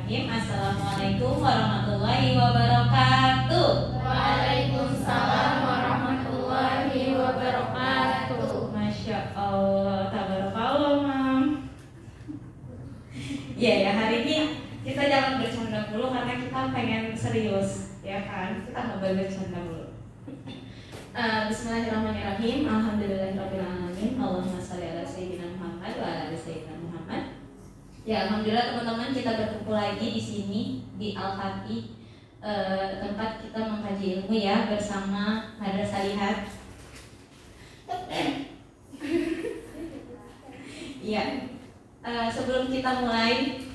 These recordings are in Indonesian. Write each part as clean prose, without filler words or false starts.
Bismillahirrahmanirrahim. Assalamualaikum warahmatullahi wabarakatuh. Waalaikumsalam warahmatullahi wabarakatuh. Masya Allah, tabarakallah, Mam. Ya, hari ini kita jangan bercanda dulu karena kita pengen serius, ya kan? Kita nggak boleh bercanda dulu. Bismillahirrahmanirrahim. Alhamdulillahirrahmanirrahim. Allahumma sholli ala sayyidina Muhammad wa ala ali sayyidina Muhammad. Ya, alhamdulillah teman-teman, kita berkumpul lagi di sini di Al-Haqi, tempat kita mengkaji ilmu ya bersama Madrasah Lihat. Ya, sebelum kita mulai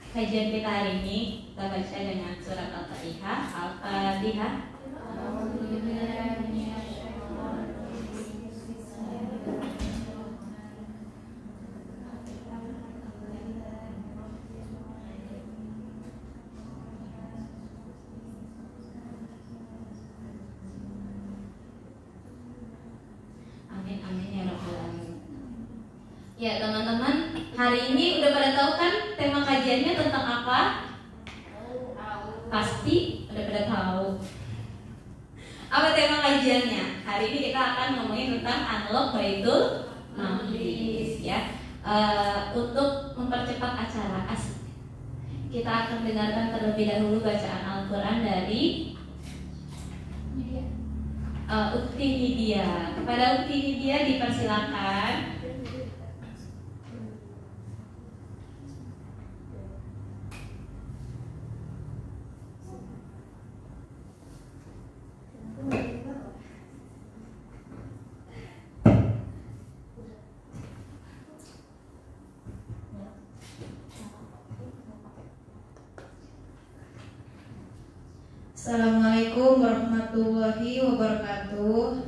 kajian kita hari ini, kita baca dengan surat Al-Fatihah. Al-Fatihah. Ya teman-teman, hari ini udah pada tahu kan tema kajiannya tentang apa? Pasti udah pada tahu. Apa tema kajiannya? Hari ini kita akan ngomongin tentang Unlock Baitul Maqdis ya. Untuk mempercepat acara asik, kita akan dengarkan terlebih dahulu bacaan Al-Quran dari Ukti Nidia. Kepada Ukti Nidia dipersilakan. Assalamualaikum warahmatullahi wabarakatuh.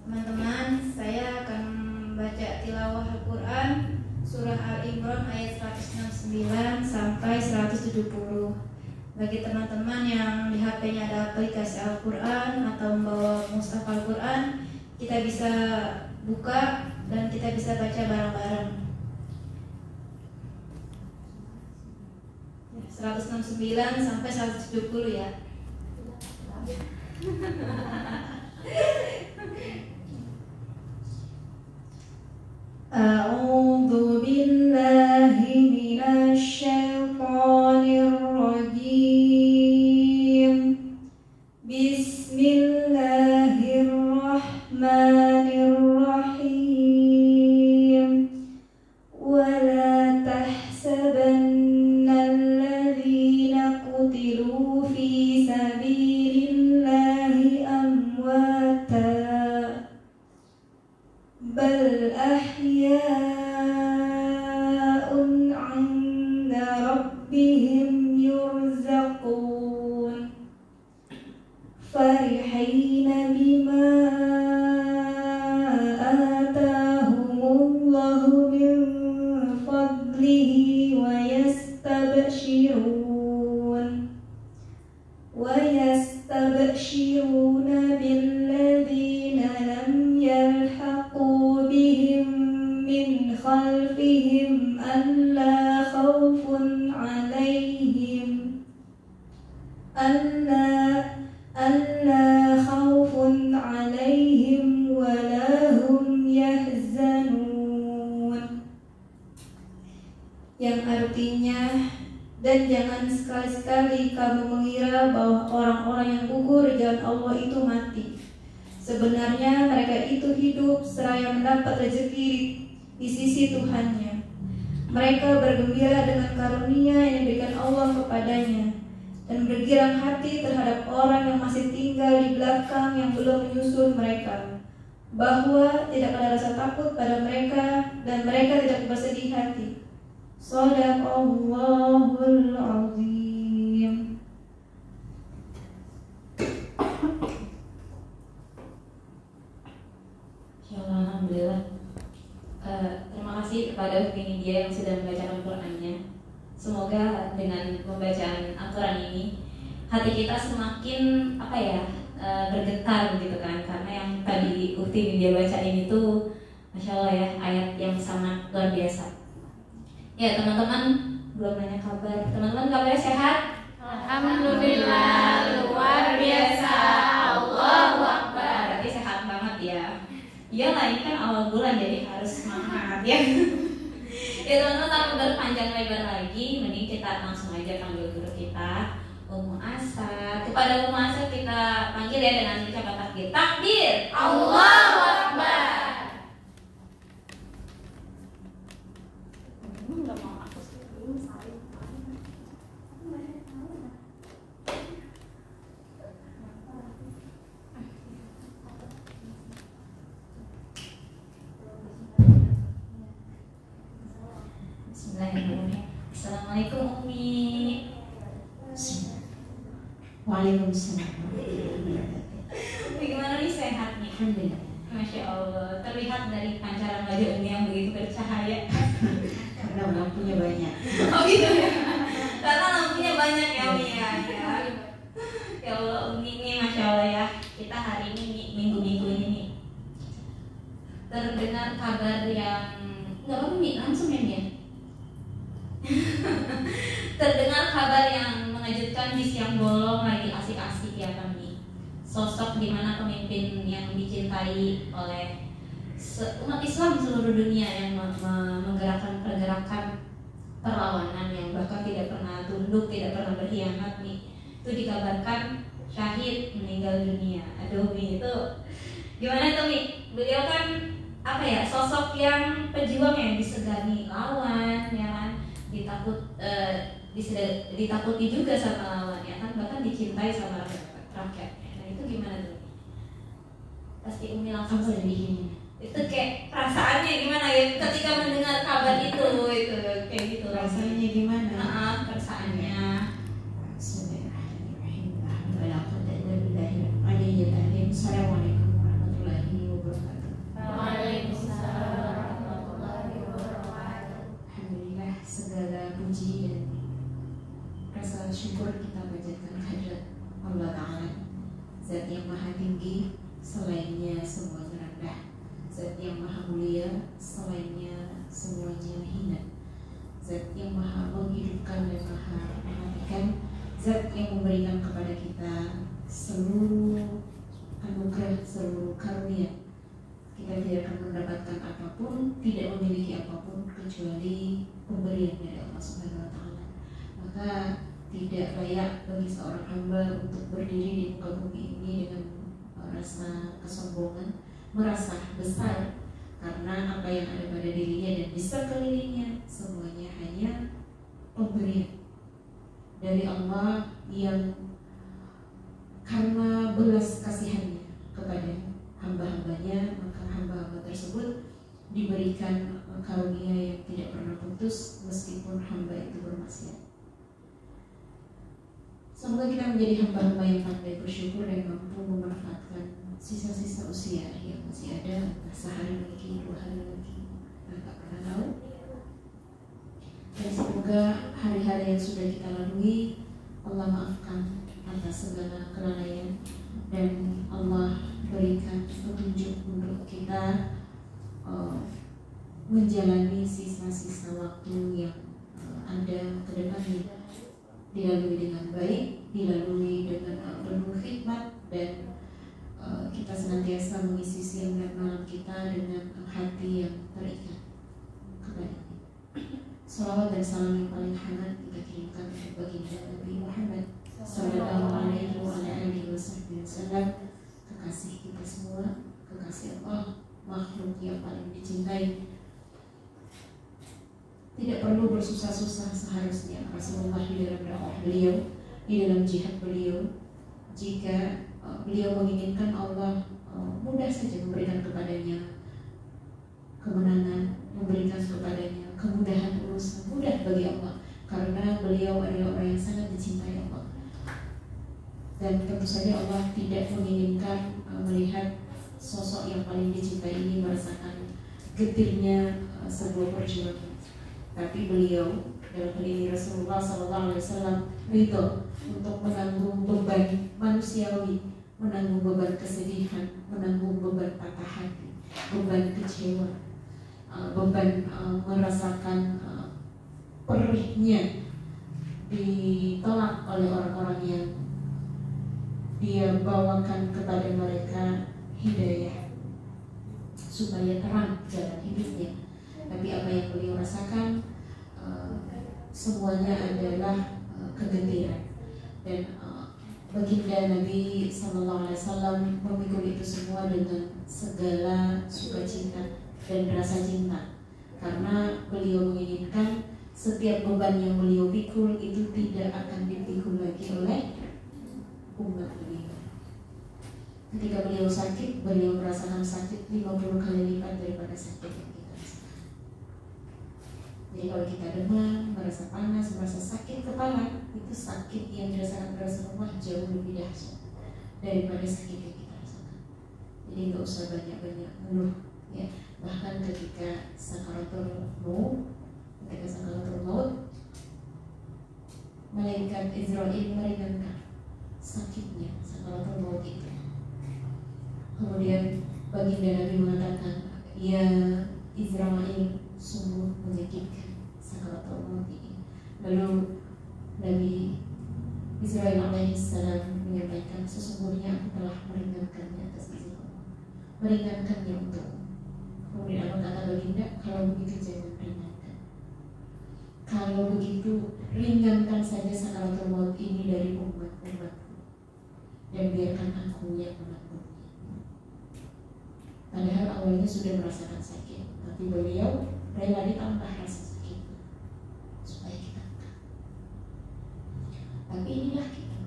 Teman-teman, saya akan membaca tilawah Al-Quran Surah Al-Imran ayat 169 sampai 170. Bagi teman-teman yang di HP-nya ada aplikasi Al-Quran atau membawa mushaf Al-Quran, kita bisa buka dan kita bisa baca bareng-bareng. 169 sampai 170 ya. A'udzu billahi minasy syaithanir rajim. Bismillahirrahmanirrahim. Wala tahsabanna qutilu fi sabilillahi amwata bal ahya'un 'inda rabbihim yurzaqun farihina bima atahumullahu min fadlihi wa ويستبشرون بالذين لم يلحقوا بهم من خلفهم ألا خوف عليهم ولا هم يحزنون, yang artinya, dan jangan sekali-sekali kamu mengira bahwa orang-orang yang gugur di jalan Allah itu mati. Sebenarnya mereka itu hidup seraya mendapat rezeki di sisi Tuhannya. Mereka bergembira dengan karunia yang diberikan Allah kepadanya dan bergirang hati terhadap orang yang masih tinggal di belakang yang belum menyusul mereka, bahwa tidak ada rasa takut pada mereka dan mereka tidak bersedih hati. Shadaqallahul azim. Alhamdulillah. Terima kasih kepada Ukti Nidia yang sudah membacakan Al-Qurannya. Semoga dengan pembacaan Al-Quran ini hati kita semakin bergetar begitu kan, karena yang tadi Ukti Nidia bacain itu Masya Allah ya, ayat yang sangat luar biasa. Ya teman-teman, belum nanya kabar. Teman-teman kabarnya sehat? Alhamdulillah, luar biasa. Allahu Akbar. Berarti sehat banget ya. Iyalah, ini kan awal bulan jadi harus semangat ya. Ya teman-teman, tanpa berpanjang lebar lagi, mending kita langsung aja panggil guru kita, Ummu Asa. Kepada Ummu Asa kita panggil ya dengan ucapan takbir. Takbir! Allahu Akbar. Bismillahirrahmanirrahim. Assalamualaikum Umi. Waalaikumsalam. Umi gimana nih, sehat nih? Alhamdulillah. Masya Allah, terlihat dari pancaran wajah Umi yang begitu bercahaya. Karena lampunya banyak. Oh gitu ya. Karena lampunya banyak ya Umi ya. Ya Allah Umi nih, Masya Allah ya. Kita hari ini nih, minggu-minggu ini nih, terdengar kabar yang nggak apa-apa Umi, langsung ya Umi ya. Terdengar kabar yang mengejutkan di siang bolong lagi asik-asik ya kami. Sosok di mana pemimpin yang dicintai oleh umat Islam seluruh dunia yang menggerakkan pergerakan perlawanan yang bahkan tidak pernah tunduk, tidak pernah berkhianat nih, itu dikabarkan syahid, meninggal dunia. Aduh Mi, itu gimana tuh Mi? Beliau kan apa ya, sosok yang pejuang yang disegani lawan ya kan, ditakuti juga sama lawan ya kan, bahkan dicintai sama rakyatnya. Nah itu gimana tuh? Pasti Umi langsung sedih. Itu kayak perasaannya gimana ya ketika mendengar kabar itu kayak gitu Rasanya gimana? Perasaannya. Bismillahirrahmanirrahim. Assalamualaikum warahmatullahi wabarakatuh. Waalaikumsalam warahmatullahi wabarakatuh. Alhamdulillah, segala puji dan rasa syukur kita panjatkan kehadirat Allah Ta'ala, Zat yang maha tinggi, selainnya semuanya rendah. Zat yang maha mulia, selainnya semuanya hina. Zat yang maha menghidupkan dan maha mematikan. Zat yang memberikan kepada kita seluruh anugerah, seluruh karunia. Kita tidak akan mendapatkan apapun, tidak memiliki apapun kecuali pemberian dari Allah Subhanahu wa Ta'ala. Maka tidak layak bagi seorang hamba untuk berdiri di muka bumi ini dengan rasa kesombongan, merasa besar, karena apa yang ada pada dirinya dan di sekelilingnya semuanya hanya pemberian dari Allah yang karena belas kasihannya kepada hamba-hambanya, maka hamba-hamba tersebut diberikan karunia yang tidak pernah putus meskipun hamba itu bermaksiat. Semoga kita menjadi hamba-hamba yang pandai bersyukur dan mampu memanfaatkan sisa-sisa usia yang masih ada, entah sehari lagi, 2 hari lagi, kita tak pernah tahu. Dan semoga hari-hari yang sudah kita lalui Allah maafkan atas segala kelalaian, dan Allah berikan petunjuk untuk kita menjalani sisa-sisa waktu yang ada ke depannya, dilalui dengan baik, dilalui dengan penuh hikmat, dan kita senantiasa mengisi siang dan malam kita dengan hati yang terikat kepada salawat dan salam yang paling hangat kita kirimkan untuk baginda Nabi Muhammad sallallahu alaihi wasallam, kekasih kita semua, kekasih Allah, makhluk yang paling dicintai. Tidak perlu bersusah-susah seharusnya Rasulullah di dalam dakwah beliau, di dalam jihad beliau. Jika beliau menginginkan, Allah mudah saja memberikan kepadanya kemenangan, memberikan kepadanya kemudahan urusan, mudah bagi Allah, karena beliau adalah orang yang sangat dicintai Allah. Dan tentu saja Allah tidak menginginkan melihat sosok yang paling dicintai ini merasakan getirnya sebuah perjuangan. Tapi beliau dalam hal ini Rasulullah SAW ridho untuk menanggung beban manusiawi, menanggung beban kesedihan, menanggung beban patah hati, beban kecewa, beban merasakan perihnya ditolak oleh orang-orang yang dia bawakan kepada mereka hidayah supaya terang jalan hidupnya. Tapi apa yang beliau rasakan semuanya adalah kegembiraan. Dan baginda Nabi SAW memikul itu semua dengan segala sukacita dan rasa cinta, karena beliau menginginkan setiap beban yang beliau pikul itu tidak akan dipikul lagi oleh umat beliau. Ketika beliau sakit, beliau merasakan sakit 50 kali lipat daripada sakit yang kita rasakan. Jadi kalau kita demam, merasa panas, merasa sakit kepala, itu sakit yang dirasakan Rasulullah jauh lebih dahsyat daripada sakit yang kita rasakan. Jadi nggak usah banyak-banyak ngeluh, ya. Bahkan ketika sakaratul maut, malaikat Israel meringankan sakitnya sakaratul maut itu. Kemudian baginda Nabi mengatakan, ya Israel sungguh menyakitkan sakaratul maut ini. Lalu Nabi Israel alaihissalam menyampaikan, sesungguhnya aku telah meringankannya atas izin Allah, meringankannya untuk. Kemudian Allah kata baginda, kalau begitu jangan ringankan. Kalau begitu ringankan saja sakaratul maut ini dari umat-umatku, dan biarkan aku yang menanggung. Padahal awalnya sudah merasakan sakit, tapi beliau rela ditambah rasa sakit supaya kita angkat. Tapi inilah kita,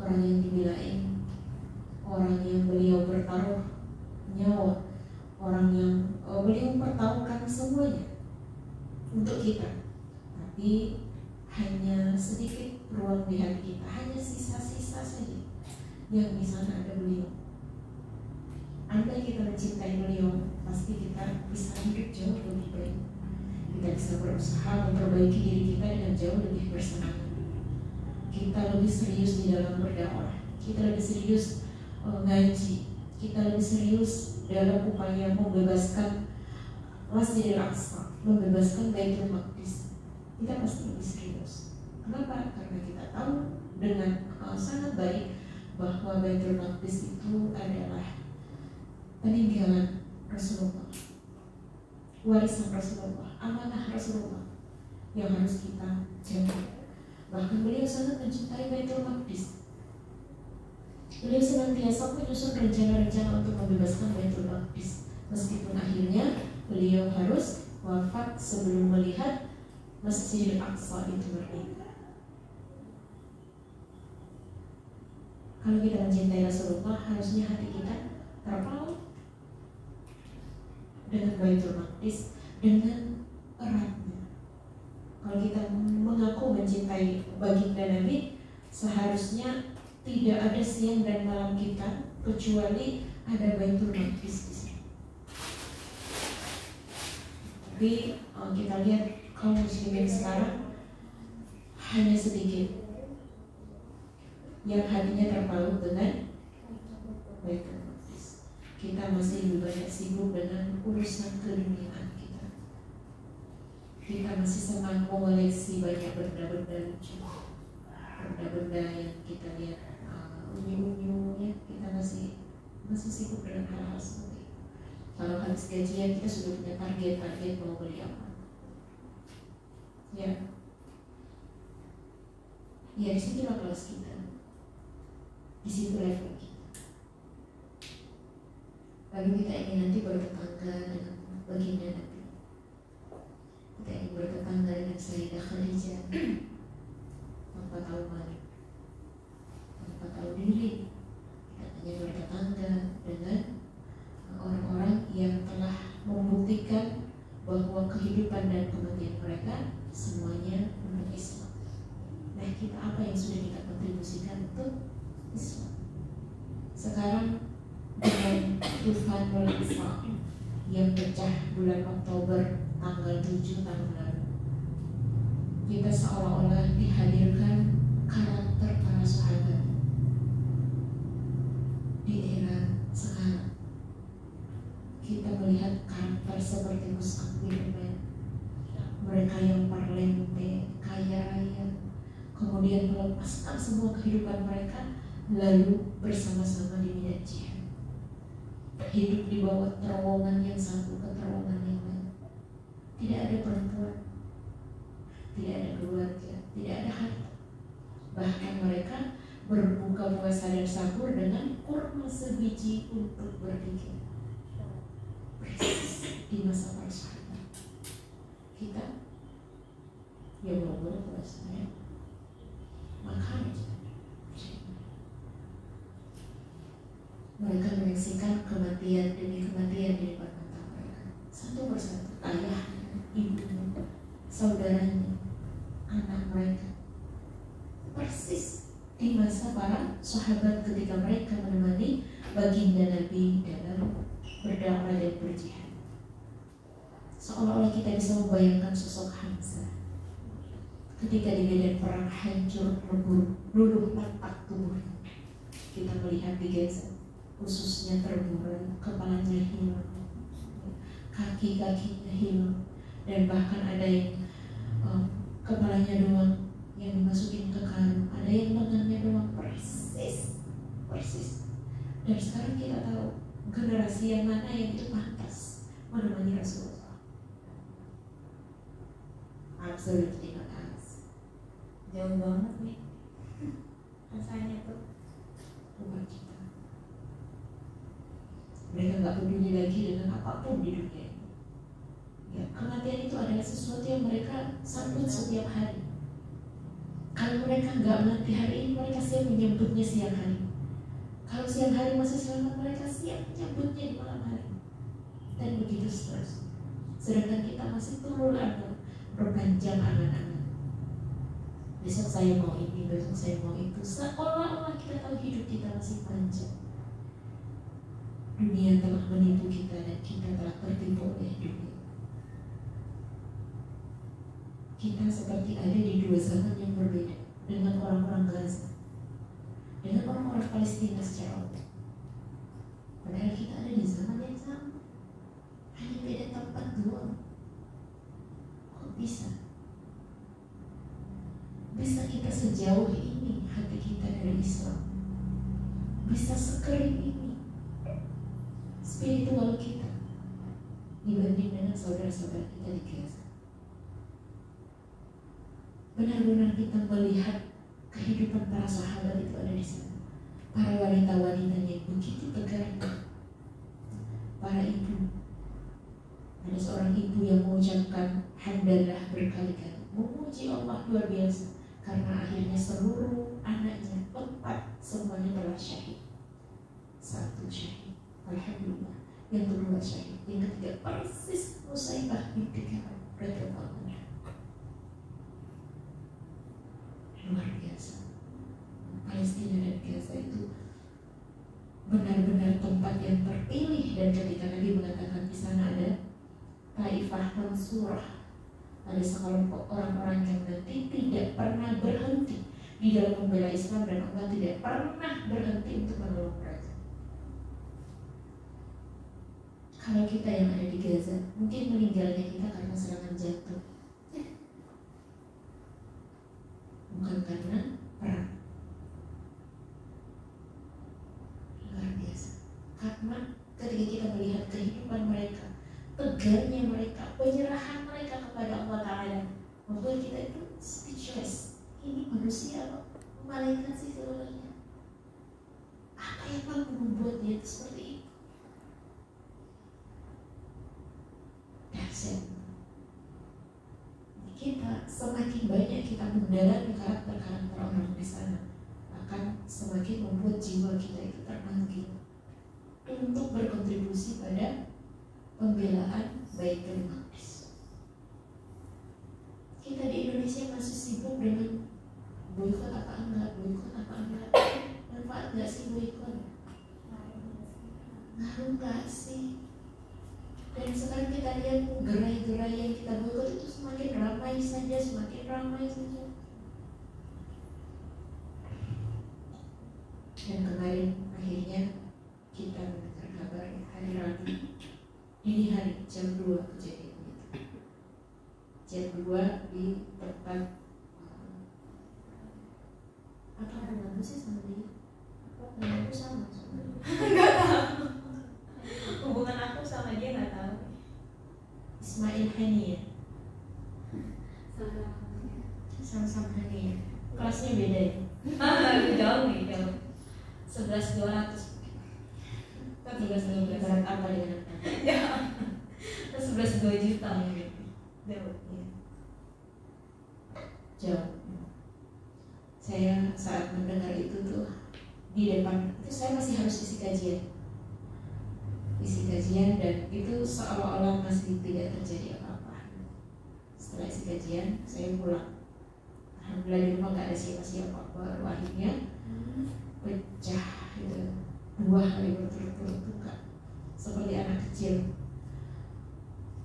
orang yang dibilain, orang yang beliau bertaruh nyawa, orang yang beliau pertaruhkan semuanya untuk kita. Tapi hanya sedikit ruang di hati kita, hanya sisa-sisa saja yang di sana ada beliau. Andai kita mencintai beliau, pasti kita bisa hidup jauh lebih baik. Kita bisa berusaha memperbaiki diri kita dengan jauh lebih bersemangat. Kita lebih serius di dalam berdakwah, kita lebih serius ngaji, kita lebih serius dalam upaya membebaskan Masjidil Aqsa, membebaskan Baitul Maqdis. Kita pasti lebih serius. Kenapa? Karena kita tahu dengan sangat baik bahwa Baitul Maqdis itu adalah peninggalan Rasulullah, warisan Rasulullah, amanah Rasulullah yang harus kita jaga. Bahkan beliau sangat mencintai Baitul Maqdis. Beliau senantiasa menyusun rencana-rencana untuk membebaskan Baitul Maqdis, meskipun akhirnya beliau harus wafat sebelum melihat Masjidil Aqsa itu merdeka. Kalau kita mencintai Rasulullah, harusnya hati kita terpaut dengan Baitul Maqdis, dengan eratnya. Kalau kita mengaku mencintai baginda Nabi, seharusnya tidak ada siang dan malam kita kecuali ada Baitul Maqdis di sini. Tapi kita lihat kaum muslimin sekarang hanya sedikit yang hatinya terpaut dengan Baitul Maqdis. Kita masih lebih banyak sibuk dengan urusan keduniaan kita. Kita masih senang mengoleksi banyak benda-benda lucu, benda-benda yang kita lihat unyu-unyunya. Kita masih sibuk dengan hal-hal seperti itu. Kalau habis gajian kita sudah punya target mau beli apa. Ya, disitulah kelas kita, di situ level kita. Lalu kita ingin nanti bertetangga dengan baginda Nabi. Kita ingin bertetangga dengan Sayyidah Khadijah tanpa tahu malu, tanpa tahu diri. Kita hanya bertetangga dengan orang-orang yang telah membuktikan bahwa kehidupan dan kematian mereka semuanya untuk Islam. Nah, kita apa yang sudah kita kontribusikan untuk Islam? Sekarang dengan Tufanul Isra yang pecah bulan Oktober tanggal 7 tahun lalu, kita seolah-olah dihadirkan karakter para sahabat di era sekarang. Kita melihat karakter seperti mereka yang parlente, kaya raya, kemudian melepaskan semua kehidupan mereka, lalu bersama-sama di medan jihad, hidup di bawah terowongan yang satu ke terowongan yang lain. Tidak ada perempuan, tidak ada keluarga, tidak ada harta. Bahkan mereka berbuka puasa dan sahur dengan kurma sebiji untuk berpikir. Persis di masa para sahabat. Kita ya boleh puasa ya, makan aja. Mereka menyaksikan kematian demi kematian di depan mata mereka, satu persatu, ayahnya, ibunya, saudaranya, anak mereka. Persis di masa para sahabat ketika mereka menemani baginda Nabi dalam berdakwah dan berjihad. Seolah-olah kita bisa membayangkan sosok Hamzah ketika di medan perang hancur lebur, luluh lantak tubuhnya. Kita melihat di Gaza, ususnya terburai, kepalanya hilang, kaki-kakinya hilang, dan bahkan ada yang kepalanya doang yang dimasukin ke karung, ada yang lengannya doang. Persis. Dan sekarang kita tahu generasi yang mana yang itu pantas menemani Rasulullah. Absolutely not us. Jauh banget nih rasanya tuh. Bukan kita. Mereka nggak peduli lagi dengan apapun di dunia ini. Ya, kematian itu adalah sesuatu yang mereka sambut setiap hari. Kalau mereka nggak mati hari ini, mereka siap menyambutnya siang hari. Kalau siang hari masih selamat, mereka siap menyambutnya di malam hari. Dan begitu seterusnya. Sedangkan kita masih turun atau berpanjang angan-angan. Besok saya mau ini, besok saya mau itu. Seolah-olah kita tahu hidup kita masih panjang. Dunia telah menipu kita dan kita telah tertipu oleh dunia. Kita seperti ada di dua zaman yang berbeda dengan orang-orang Gaza, dengan orang-orang Palestina secara umum. Padahal kita ada di zaman yang sama, hanya beda tempat doang. Kok bisa? Bisa kita sejauh ini hati kita dari Islam? Bisa sekering ini spiritual kita dibanding dengan saudara-saudara kita di Gaza? Benar-benar kita melihat kehidupan para sahabat itu ada di sana. Para wanita-wanita yang begitu tegar, para ibu. Ada seorang ibu yang mengucapkan hamdalah berkali-kali, memuji Allah luar biasa, karena akhirnya seluruh anaknya 4 semuanya telah syahid. 1 syahid, alhamdulillah. Yang kedua syahid, yang ketiga persis Nusaybah binti Ka'ab radhiyallahu anha. Luar biasa. Palestina dan Gaza itu benar-benar tempat yang terpilih. Dan ketika Nabi mengatakan di sana ada Taifah Mansurah, ada sekelompok orang-orang yang nanti tidak pernah berhenti di dalam membela Islam, dan Allah tidak pernah berhenti untuk menolong mereka. Kalau kita yang ada di Gaza, mungkin meninggalnya kita karena serangan jantung, bukan karena perang. Luar biasa. Karena ketika kita melihat kehidupan mereka, tegarnya mereka, penyerahan mereka kepada Allah Ta'ala, membuat kita itu speechless. Ini manusia loh, malaikat sih sebenarnya. Apa yang mampu membuat dia itu seperti itu? Dahsyat. Kita semakin banyak kita mendalami karakter-karakter orang di sana, akan semakin membuat jiwa kita itu terpanggil untuk berkontribusi pada pembelaan Baitul Maqdis. Kita di Indonesia masih sibuk dengan boikot apa enggak, manfaat enggak sih boikot? Ngaruh enggak sih? Dan sekarang kita lihat gerai-gerai yang kita boikot itu semakin ramai saja. Dan kemarin akhirnya kita mendengar kabar hari Rabu dini hari jam 2 kejadian itu. 2 di tempat apa hubunganku sih sama dia? Hubunganku sama sebenarnya. Nggak tahu. Hubungan aku sama dia nggak tahu. Ismail Hani ya? Sama-sama Hani ya? Kelasnya beda ya? Jauh nih, jauh. 11.200. Kan 11.200. Berat apa dengan apa? Ya. 11.2 juta mungkin. Jauh. Ya. Jauh. Saya saat mendengar itu tuh di depan itu saya masih harus isi kajian dan itu seolah-olah masih tidak terjadi apa-apa. Setelah isi kajian saya pulang. Alhamdulillah di rumah gak ada siapa-siapa, baru akhirnya pecah gitu 2 hari berturut-turut buka seperti anak kecil.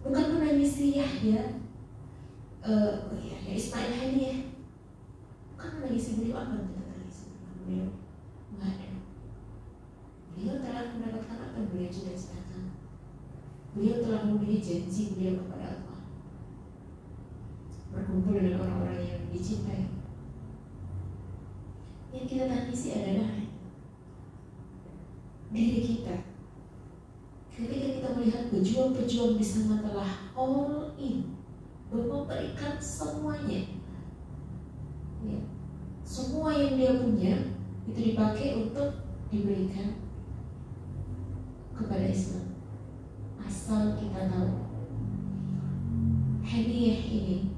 Bukan menangis Yahya, ya Ismail Hani ya. Kan menangis beliau apa yang kita tangis? Beliau nggak ada. Beliau telah mendapatkan apa yang beliau cita-citakan. Beliau telah memberi janji beliau kepada Allah, berkumpul dengan orang-orang yang dicintai. Yang kita tangisi adalah diri kita. Ketika kita melihat pejuang-pejuang di sana telah all in, memberikan semuanya. Ya. Semua yang dia punya itu dipakai untuk diberikan kepada Islam. Asal kita tahu Haniyah ini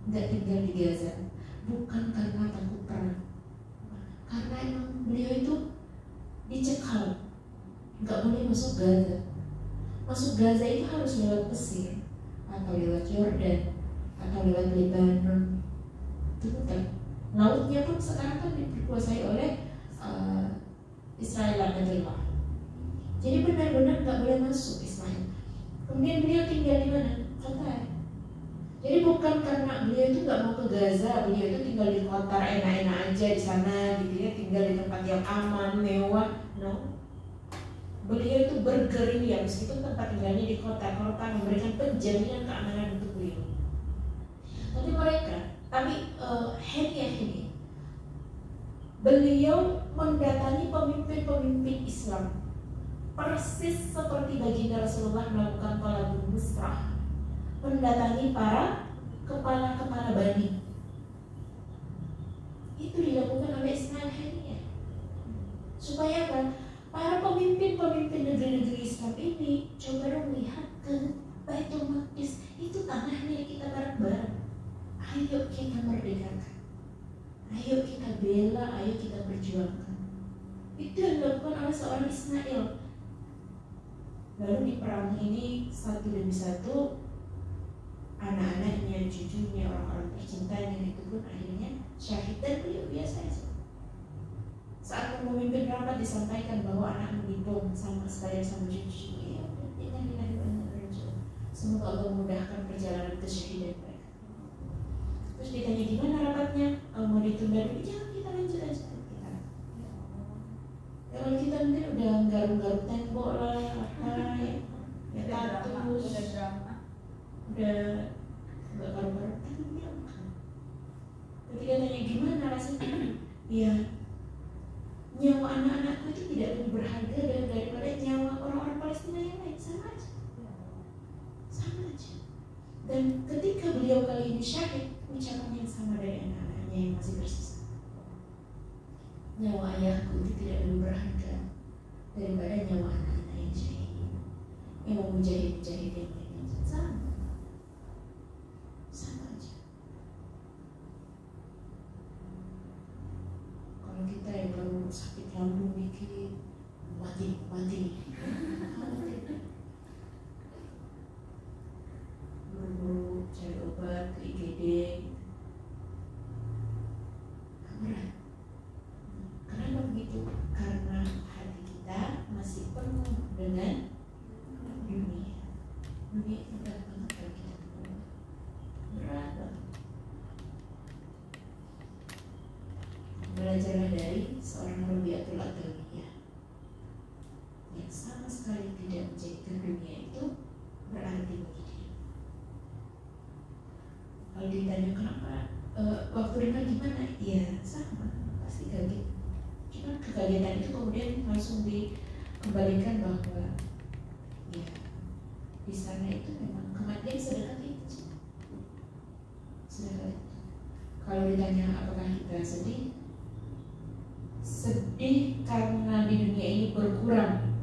nggak tinggal di Gaza bukan karena takut perang, karena emang beliau itu dicekal, nggak boleh masuk Gaza. Masuk Gaza itu harus lewat Mesir atau lewat Yordan atau lewat Lebanon. Itu bukan. Lautnya pun sekarang kan dikuasai oleh Israel Al-Qaeda. Jadi benar-benar nggak boleh masuk Ismail. Kemudian beliau tinggal di mana? Qatar. Jadi bukan karena beliau itu nggak mau ke Gaza, beliau itu tinggal di Qatar enak-enak aja di sana, gitu ya, tinggal di tempat yang aman, mewah. No. Beliau itu bergerilya meskipun tempat tinggalnya di Qatar memberikan penjaminan keamanan untuk beliau. Tapi Haniyah ini beliau mendatangi pemimpin-pemimpin Islam persis seperti baginda Rasulullah melakukan talabun nusrah, mendatangi para kepala-kepala bani. Itu dilakukan oleh Ismail Haniyah supaya apa? Para pemimpin-pemimpin negeri-negeri Islam ini coba dong lihat ke Baitul Maqdis, itu tanah milik kita bareng-bareng. Ayo kita merdekakan, ayo kita bela, ayo kita perjuangkan. Itu yang dilakukan oleh seorang Ismail. Lalu di perang ini satu demi satu anak-anaknya, cucunya, orang-orang tercintanya itu pun akhirnya syahid dan beliau biasa saja. Saat memimpin rapat disampaikan bahwa anak dibom sama saya sama cucunya, ya semoga Allah memudahkan perjalanan kesyahidan mereka. Terus ditanya gimana rapatnya? Kalau mau ditunda dulu, jangan, kita lanjut aja kita. Ya, kalau kita nanti udah garuk-garuk tembok lah, apa ya tatus, udah nggak garuk-garuk tembok. Ketika tanya gimana rasanya, ya nyawa anak-anakku itu tidak lebih berharga daripada nyawa orang-orang Palestina yang lain, sama aja. Dan ketika beliau kali ini syahid, ucapan yang sama dari anak-anaknya yang masih tersisa. Nyawa ayahku itu tidak lebih berharga daripada nyawa anak-anak yang syahid, yang mau mujahid-mujahid yang lain. Sama aja. Kalau kita yang baru sakit lambung dikit, mati. Buru-buru cari obat ke IGD, berat. Kenapa begitu? Karena hati kita masih penuh dengan dunia. Dunia itu berat banget bagi kita, berat banget. Belajarlah dari seorang Rabi'atul Adawiyah yang sama sekali tidak menjadikan dunia itu berarti bagi dia. Kalau ditanya kenapa waktu dengar gimana, ya sama, pasti kaget. Cuma kekagetan itu kemudian langsung dikembalikan bahwa ya di sana itu memang kematian sedekat itu. Sedekat itu. Kalau ditanya apakah kita sedih, sedih karena di dunia ini berkurang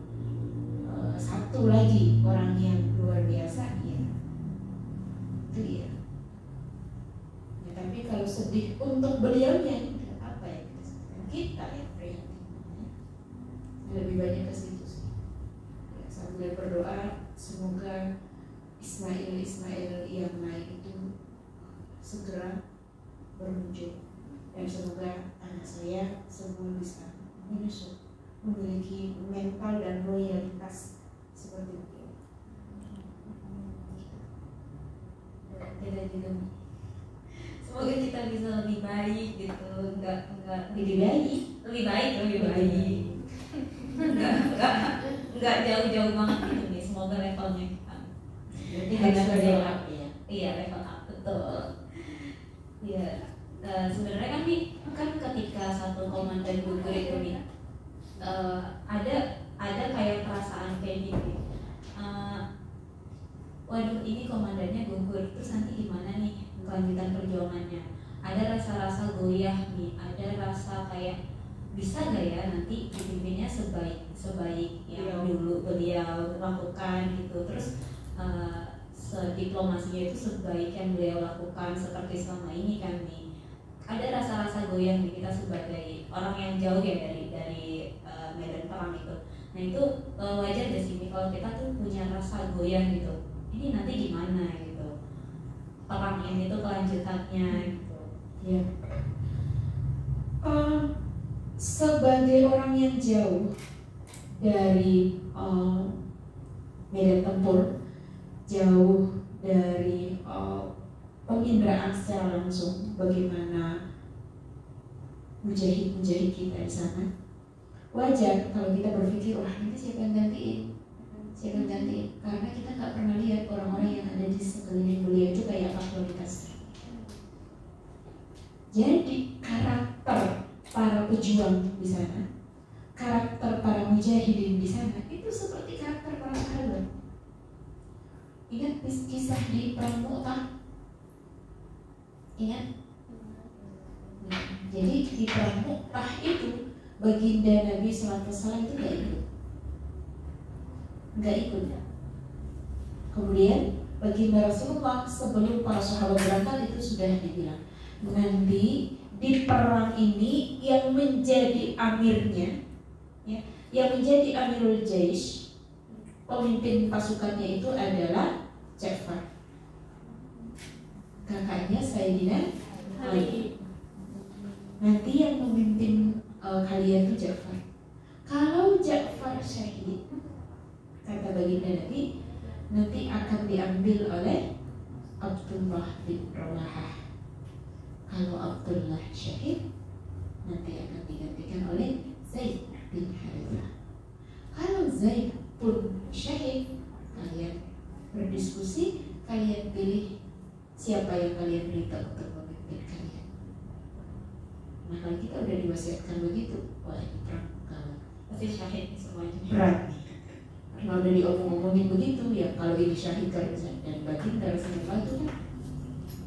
satu lagi orang yang luar biasa, ya itu ya. Ya tapi kalau sedih untuk beliaunya, apa ya kita yang prihatin, lebih banyak ke situ sih. Ya, sambil berdoa semoga Ismail yang lain itu segera bermuncul, dan semoga anak saya semua bisa menyusul, memiliki mental dan loyalitas seperti itu. Tidak gitu. Semoga kita bisa lebih baik gitu, enggak Lebih baik, enggak jauh-jauh banget gitu nih. Semoga levelnya kita. berarti harus level up ya. Iya, level up betul. Iya, sebenarnya kan nih kan ketika satu komandan gugur itu nih ada kayak perasaan kayak gini. Waduh, ini komandannya gugur, terus nanti gimana nih kelanjutan perjuangannya? Ada rasa-rasa goyah nih, ada rasa kayak bisa gak ya nanti dipimpinnya sebaik yang dulu beliau lakukan gitu. Terus diplomasinya itu sebaik yang beliau lakukan seperti selama ini kan nih. Ada rasa-rasa goyah nih kita sebagai orang yang jauh ya dari medan perang itu. Nah itu wajar gak sih kalau kita tuh punya rasa goyah gitu. Ini nanti gimana gitu, perang ini tuh kelanjutannya gitu. Ya. Sebagai orang yang jauh dari medan tempur, jauh dari penginderaan secara langsung bagaimana mujahid-mujahid kita di sana, wajar kalau kita berpikir wah nanti siapa yang gantiin, karena kita nggak pernah lihat orang-orang yang ada di sekeliling beliau itu kayak apa kualitasnya. Jadi karakter para pejuang di sana, karakter para mujahidin di sana itu seperti karakter para sahabat. Ingat kisah di perang Mu'tah? Ingat? Nah, jadi di perang Mu'tah itu baginda Nabi SAW itu nggak ikut. Kemudian baginda Rasulullah sebelum para sahabat berangkat itu sudah dibilang, nanti di perang ini yang menjadi amirnya, ya, yang menjadi amirul jaish, pemimpin pasukannya itu adalah Ja'far, kakaknya Sayyidina Ali. Nanti yang memimpin kalian itu Ja'far. Kalau Ja'far syahid, kata baginda Nabi, nanti akan diambil oleh Abdullah bin Rawahah. Kalau Abdullah syahid, nanti akan digantikan oleh Zaid bin Harithah. Kalau Zaid pun syahid, kalian berdiskusi, kalian pilih siapa yang kalian minta untuk memimpin kalian. Nah kalau kita udah diwasiatkan begitu, wah ini perang kalau Pasti syahid semuanya. berat. Kalau udah diomong-omongin begitu, ya kalau ini syahid dan baginda Rasulullah itu kan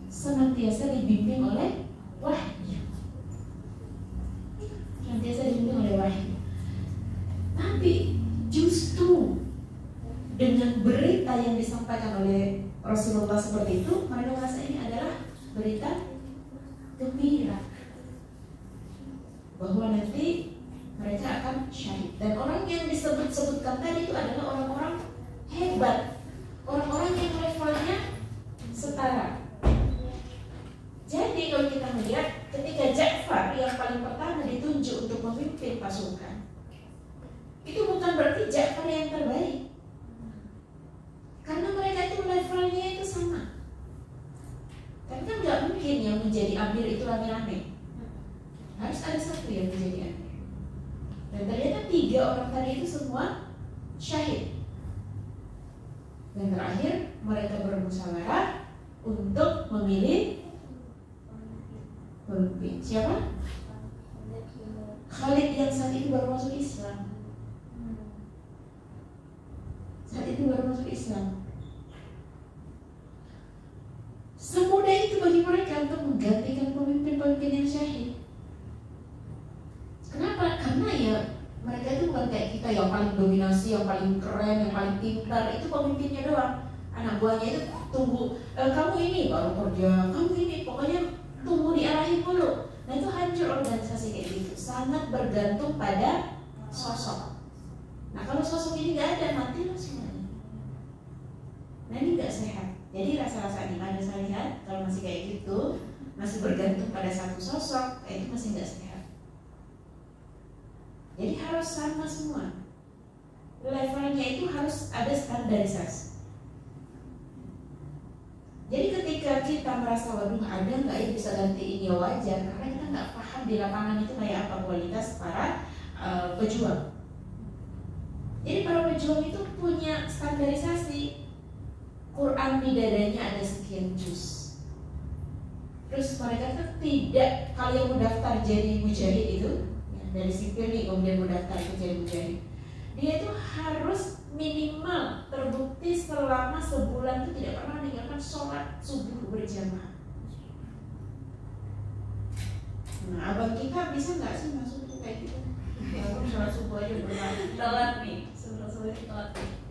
senantiasa dibimbing oleh wahyu. Senantiasa dibimbing oleh wahyu. Tapi justru dengan berita yang disampaikan oleh Rasulullah seperti itu, mereka merasa ini adalah berita gembira bahwa nanti mereka akan syahid. Dan orang yang disebut-sebutkan tadi itu adalah orang-orang hebat, orang-orang yang levelnya setara. Jadi kalau kita melihat ketika Ja'far yang paling pertama ditunjuk untuk memimpin pasukan, itu bukan berarti Ja'far yang terbaik, karena mereka itu levelnya itu sama. Tapi kan nggak mungkin yang menjadi amir itu rame-rame, harus ada satu yang menjadi amir. Dan ternyata 3 orang tadi itu semua syahid. Dan terakhir mereka bermusyawarah untuk memilih pemimpin. Siapa? Khalid yang saat itu baru masuk Islam. Saat itu baru masuk Islam. Semudah itu bagi mereka untuk menggantikan pemimpin-pemimpin yang syahid. Kenapa? Karena ya mereka itu bukan kayak kita yang paling dominasi, yang paling keren, yang paling pintar. Itu pemimpinnya doang. Anak buahnya itu tunggu, kamu ini baru kerja, kamu ini, pokoknya tunggu diarahin dulu. Nah itu hancur organisasi kayak gitu. Sangat bergantung pada sosok. Nah kalau sosok ini nggak ada, matilah semuanya. Nah ini nggak sehat. Jadi rasa-rasa di mana saya lihat kalau masih kayak gitu, masih bergantung pada satu sosok, kayak itu masih nggak sehat. Jadi harus sama semua. Levelnya itu harus ada standarisasi. Jadi ketika kita merasa waduh ada nggak ya bisa ganti ini, wajar karena kita nggak paham di lapangan itu kayak apa kualitas para pejuang. Jadi para pejuang itu punya standarisasi. Quran di dadanya ada sekian juz. Terus mereka tuh tidak, kalau yang mendaftar jadi mujahid itu ya, dari sipil nih kemudian mendaftar itu jadi mujahid, dia itu harus minimal terbukti selama sebulan itu tidak pernah meninggalkan sholat subuh berjamaah. Nah abang kita bisa nggak sih masuk itu kayak gitu? Ya, sholat subuh aja Telat nih, subuh telat nih.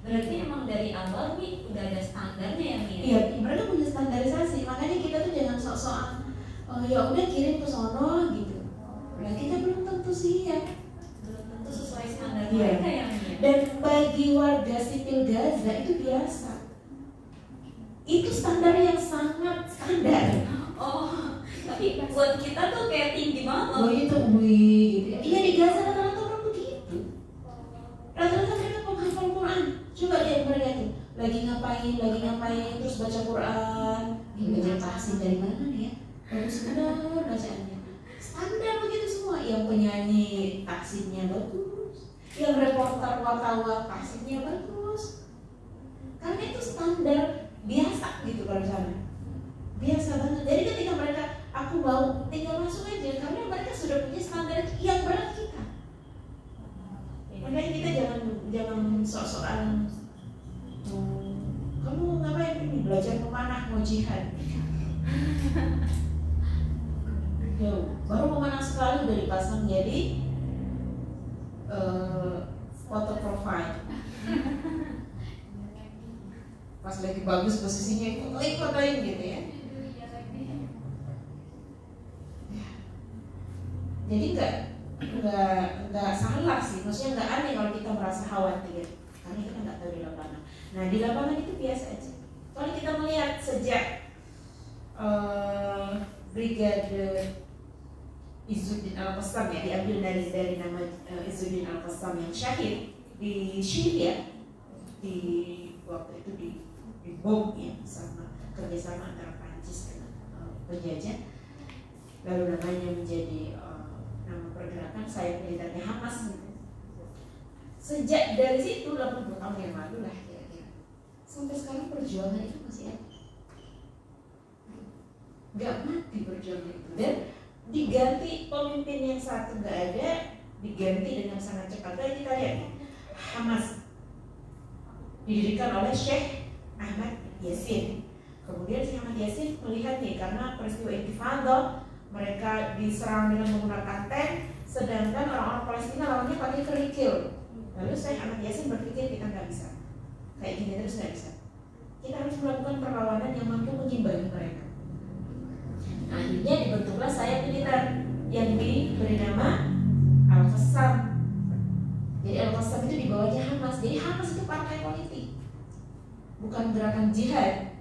Berarti emang dari awal nih udah ada standarnya ya nih? Iya, mereka punya standarisasi. Makanya kita tuh jangan sok-sokan ya udah kirim ke sono gitu. Nah kita belum tentu siap. Belum tentu sesuai standar Iya. mereka yang nih. Dan bagi warga sipil Gaza itu biasa. Itu standar yang sangat standar. Oh, tapi buat kita tuh kayak tinggi banget loh. Oh itu gitu. Iya di Gaza rata-rata orang begitu. Rata-rata mereka penghafal Quran. Coba lihat mereka tuh lagi ngapain terus baca Quran. Ini baca tahsin dari mana nih ya? Bagus benar bacaannya. Standar begitu semua. Yang penyanyi tahsinnya bagus, yang reporter wartawan tahsinnya bagus. Karena itu standar biasa gitu kalau sana. Biasa banget. Jadi ketika mereka aku mau tinggal masuk aja karena mereka sudah punya standar yang berat kita. Makanya kita jangan sok-sokan kamu ngapain ini belajar memanah mau jihad. Baru memanah sekali udah dipasang jadi foto profile. Pas lagi bagus posisinya fotoin gitu ya. Jadi nggak salah sih, maksudnya nggak aneh kalau kita merasa khawatir karena kita nggak tahu di lapangan. Nah di lapangan itu biasa aja. Kalau kita melihat sejak Brigade Izzuddin Al-Qassam ya, diambil dari nama Izzuddin Al-Qassam yang syahid di Syria di waktu itu di bom ya sama kerjasama antara Prancis dengan penjajah, lalu namanya menjadi nama pergerakan sayap militernya Hamas gitu. Sejak dari situ 80 tahun yang lalu lah kira-kira sampai sekarang perjuangan itu masih ada, nggak mati perjuangan itu. Dan diganti pemimpin yang satu nggak ada, diganti dengan sangat cepat. Jadi kita lihat Hamas didirikan oleh Syekh Ahmad Yasin. Kemudian Syekh Ahmad Yasin melihat nih karena peristiwa Intifada mereka diserang dengan menggunakan tank, sedangkan orang-orang Palestina lawannya pakai kerikil. Lalu Syekh Ahmad Yasin berpikir kita nggak bisa, kayak gini terus nggak bisa. Kita harus melakukan perlawanan yang mampu mengimbangi mereka. Nah, akhirnya dibentuklah sayap militer yang diberi nama Al-Qassam. Jadi Al-Qassam itu di bawahnya Hamas. Jadi Hamas itu partai politik, bukan gerakan jihad.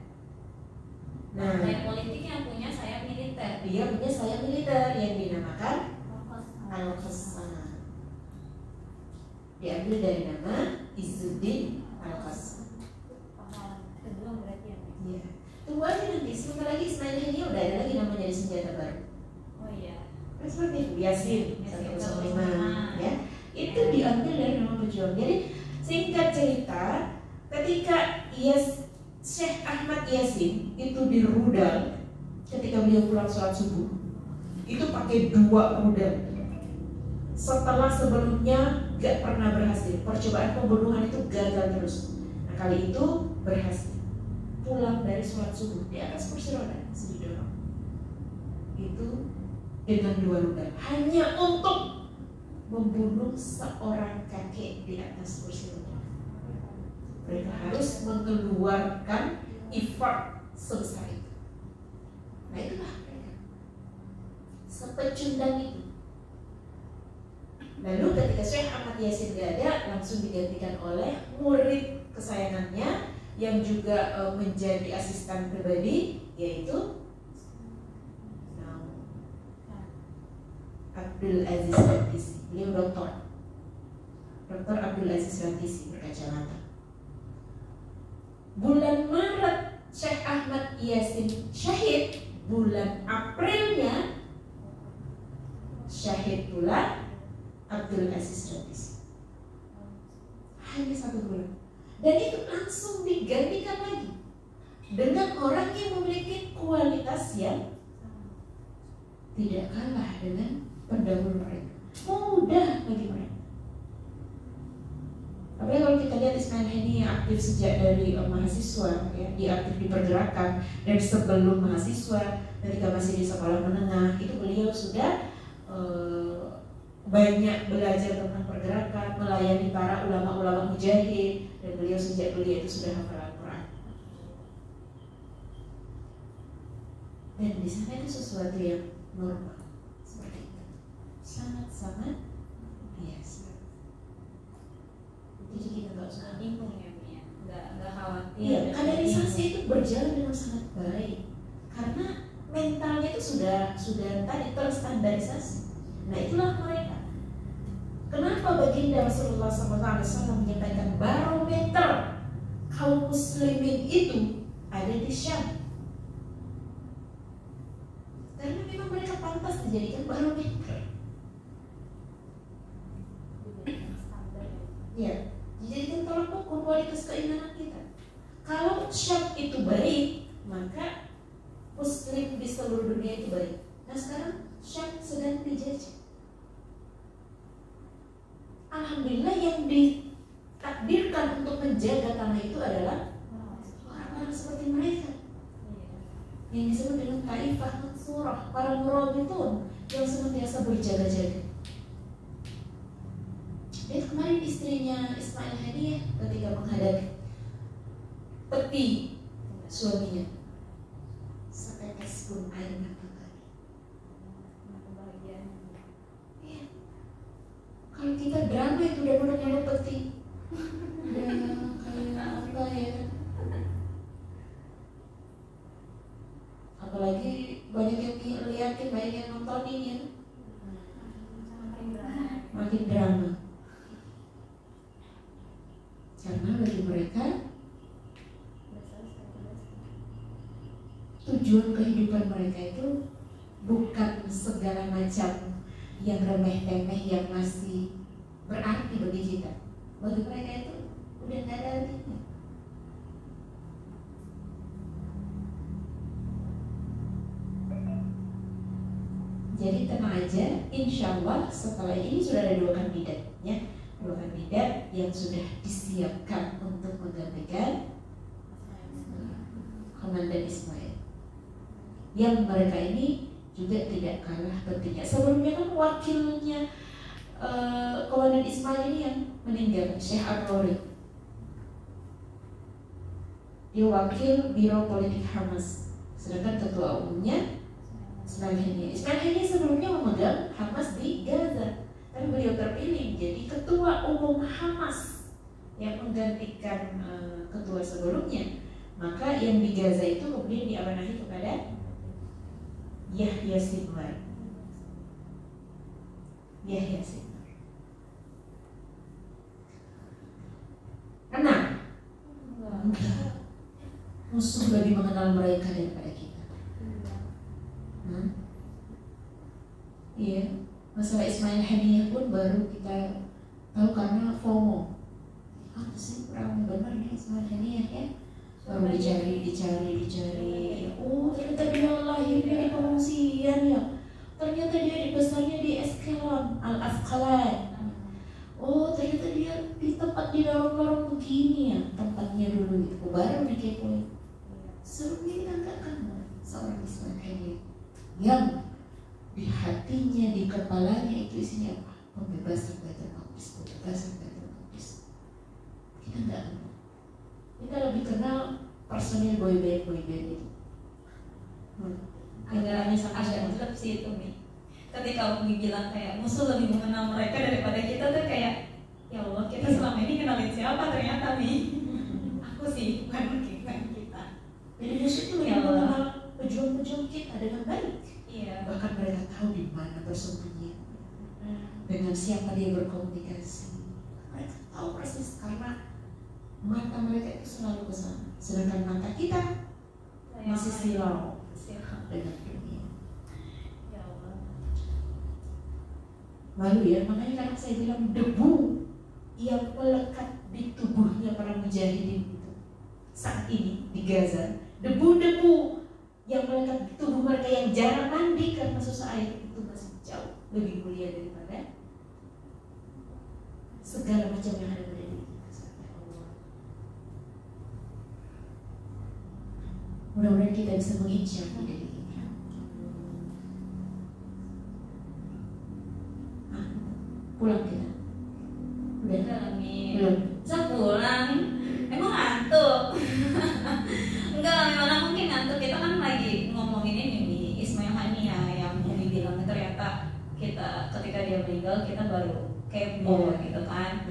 Nah, Partai politik yang punya sayap militer. dia punya sayap militer yang dinamakan Al-Qassam. Diambil dari nama Izzuddin Al-Qassam. Kedua berarti ya. Iya. Tunggu aja nanti, sebentar lagi Ismail Haniya udah ada lagi namanya di senjata baru. Oh iya. Kan seperti itu, Yasin 105 ya. Itu diambil dari nama pejuang. Jadi singkat cerita, ketika Syekh Ahmad Yasin itu di rudal ketika beliau pulang sholat subuh itu pakai 2 rudal. Setelah sebelumnya gak pernah berhasil, percobaan pembunuhan itu gagal terus. Nah kali itu berhasil, pulang dari sholat subuh di atas kursi roda didorong itu dengan 2 rudal hanya untuk membunuh seorang kakek di atas kursi roda. Mereka harus mengeluarkan effort sebesar itu. Nah itulah mereka sepecundang itu. Lalu ketika Syekh Ahmad Yasin gak ada, langsung digantikan oleh murid kesayangannya yang juga menjadi asisten pribadi, yaitu Abdul Aziz Rantisi. Beliau Dr. Abdul Aziz Rantisi berkacamata. Bulan Maret Syekh Ahmad Yasin syahid, bulan Aprilnya syahid pula Abdul Aziz Rantisi. Hanya 1 bulan. Dan itu langsung digantikan lagi dengan orang yang memiliki kualitas yang tidak kalah dengan pendahulu mereka. Mudah bagi mereka. Tapi kalau kita lihat Ismail Hani yang aktif sejak dari mahasiswa, ya, dia aktif di pergerakan dan sebelum mahasiswa, ketika masih di sekolah menengah, itu beliau sudah banyak belajar tentang pergerakan, melayani para ulama-ulama mujahid, dan beliau sejak belia itu sudah hafal Al-Quran. Dan di sana itu sesuatu yang normal seperti itu, sangat-sangat biasa. Jadi kita nggak usah bingung ya, nggak khawatir. Iya, kaderisasi itu berjalan dengan sangat baik karena mentalnya itu sudah tadi terstandarisasi. Nah itulah mereka. Kenapa baginda Rasulullah SAW menyampaikan barometer kaum muslimin itu ada di Syam? Karena memang mereka pantas dijadikan barometer. Ya, dijadikan tolak ukur kualitas keimanan kita. Kalau Syam itu baik, maka muslim di seluruh dunia itu baik. Nah sekarang Syam sedang dijajah. Alhamdulillah yang ditakdirkan untuk menjaga tanah itu adalah orang-orang seperti mereka yang disebut dengan Taifah Mansurah, para murabitun yang senantiasa berjaga-jaga. Dan kemarin istrinya Ismail Haniyah ketika menghadapi peti suaminya, setetes pun air mata kali. Ya. Kalau kita drama itu udah benar-benar peti, udah kayak apa ya? Apalagi banyak yang liatin, banyak yang nontonin ya, makin drama. Karena bagi mereka tujuan kehidupan mereka itu bukan segala macam yang remeh-temeh yang masih berarti bagi kita. Bagi mereka itu udah gak ada artinya. Jadi tenang aja, insya Allah setelah ini sudah ada 2 kandidat ya. 2 kandidat yang sudah disiapkan untuk menggantikan Komandan Ismail. Yang mereka ini juga tidak kalah pentingnya. Sebelumnya kan wakilnya Komandan Ismail ini yang meninggal, Syekh Ar-Rori. Dia wakil Biro Politik Hamas. Sedangkan ketua umumnya Ismail Haniyah. Ismail Haniyah sebelumnya memegang Hamas di Gaza. Tapi beliau terpilih jadi ketua umum Hamas yang menggantikan ketua sebelumnya. Maka yang di Gaza itu kemudian diamanahi kepada Yahya Sinwar. Yahya Sinwar. Enggak. Musuh lebih mengenal mereka daripada kita. Iya. Masalah Ismail Haniyah pun baru kita tahu karena FOMO. Apa sih kurang benar nih Ismail Haniyah ya? Baru dicari. Oh, ternyata dia lahirnya di pengungsian ya. Ternyata dia dibesarnya di Askelon, Al-Asqalan. Oh, ternyata dia di tempat di lorong-lorong begini ya tempatnya dulu itu. Baru dikepoin. Seru kita nggak kenal seorang Ismail Haniyeh yang di hatinya, di kepalanya itu isinya apa? Pembebasan Baitul Maqdis, pembebasan Baitul Maqdis. Kita nggak kenal. Kita lebih kenal personil boyband itu. Agak klub sih itu nih. Ketika Umi bilang kayak musuh lebih mengenal mereka daripada kita tuh kayak ya Allah kita selama ini kenalin siapa ternyata nih. Aku sih bukan kita. Jadi musuh itu lebih mengenal pejuang-pejuang kita dengan baik. Iya. Bahkan mereka tahu di mana bersembunyi, dengan siapa dia berkomunikasi. Mereka tahu persis karena mata mereka itu selalu ke sana. Sedangkan mata kita masih silau dengan dunia. Ya Allah. Malu ya, makanya kadang saya bilang debu yang melekat di tubuhnya para mujahidin itu saat ini di Gaza, debu-debu yang melekat di tubuh mereka yang jarang mandi karena susah air itu masih jauh lebih mulia daripada segala macam yang ada pada diri kita. Mudah-mudahan kita bisa mengincar diri kita. Pulang kita. Udah? Belum. Bisa pulang. Emang ngantuk? Enggak, gimana mungkin ngantuk. Kita kan lagi ngomongin ini nih Ismail Haniyeh yang dibilang ternyata kita ketika dia meninggal kita baru kepo gitu kan.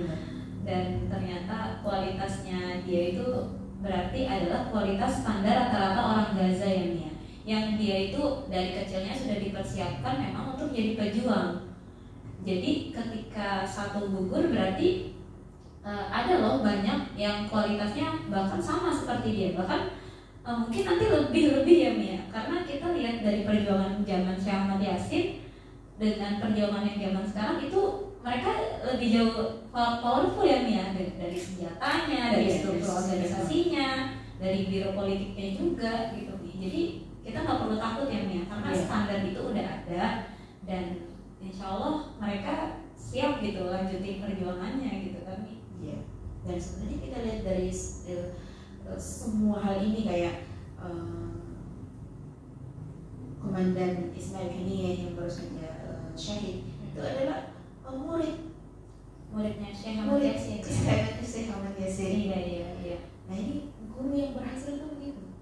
Dan ternyata kualitasnya dia itu berarti adalah kualitas standar rata-rata orang Gaza ya Mia. Yang dia itu dari kecilnya sudah dipersiapkan memang untuk jadi pejuang. Jadi ketika satu gugur berarti ada loh banyak yang kualitasnya bahkan sama seperti dia, bahkan mungkin nanti lebih ya Mia, karena kita lihat dari perjuangan zaman Syekh Ahmad Yasin dengan perjuangan yang zaman sekarang itu mereka lebih jauh powerful ya Mia, dari senjatanya, dari struktur organisasinya, dari biro politiknya juga gitu. Jadi kita nggak perlu takut ya Mia, karena standar itu udah ada dan insya Allah mereka siap gitu lanjutin perjuangannya gitu kan. Iya. Dan sebenarnya kita lihat dari semua hal ini kayak Komandan Ismail Haniyeh yang baru saja syahid itu adalah muridnya Syekh Ahmad Yasin. Syekh Ahmad Yasin. Iya. Nah ini guru yang berhasil tuh begitu,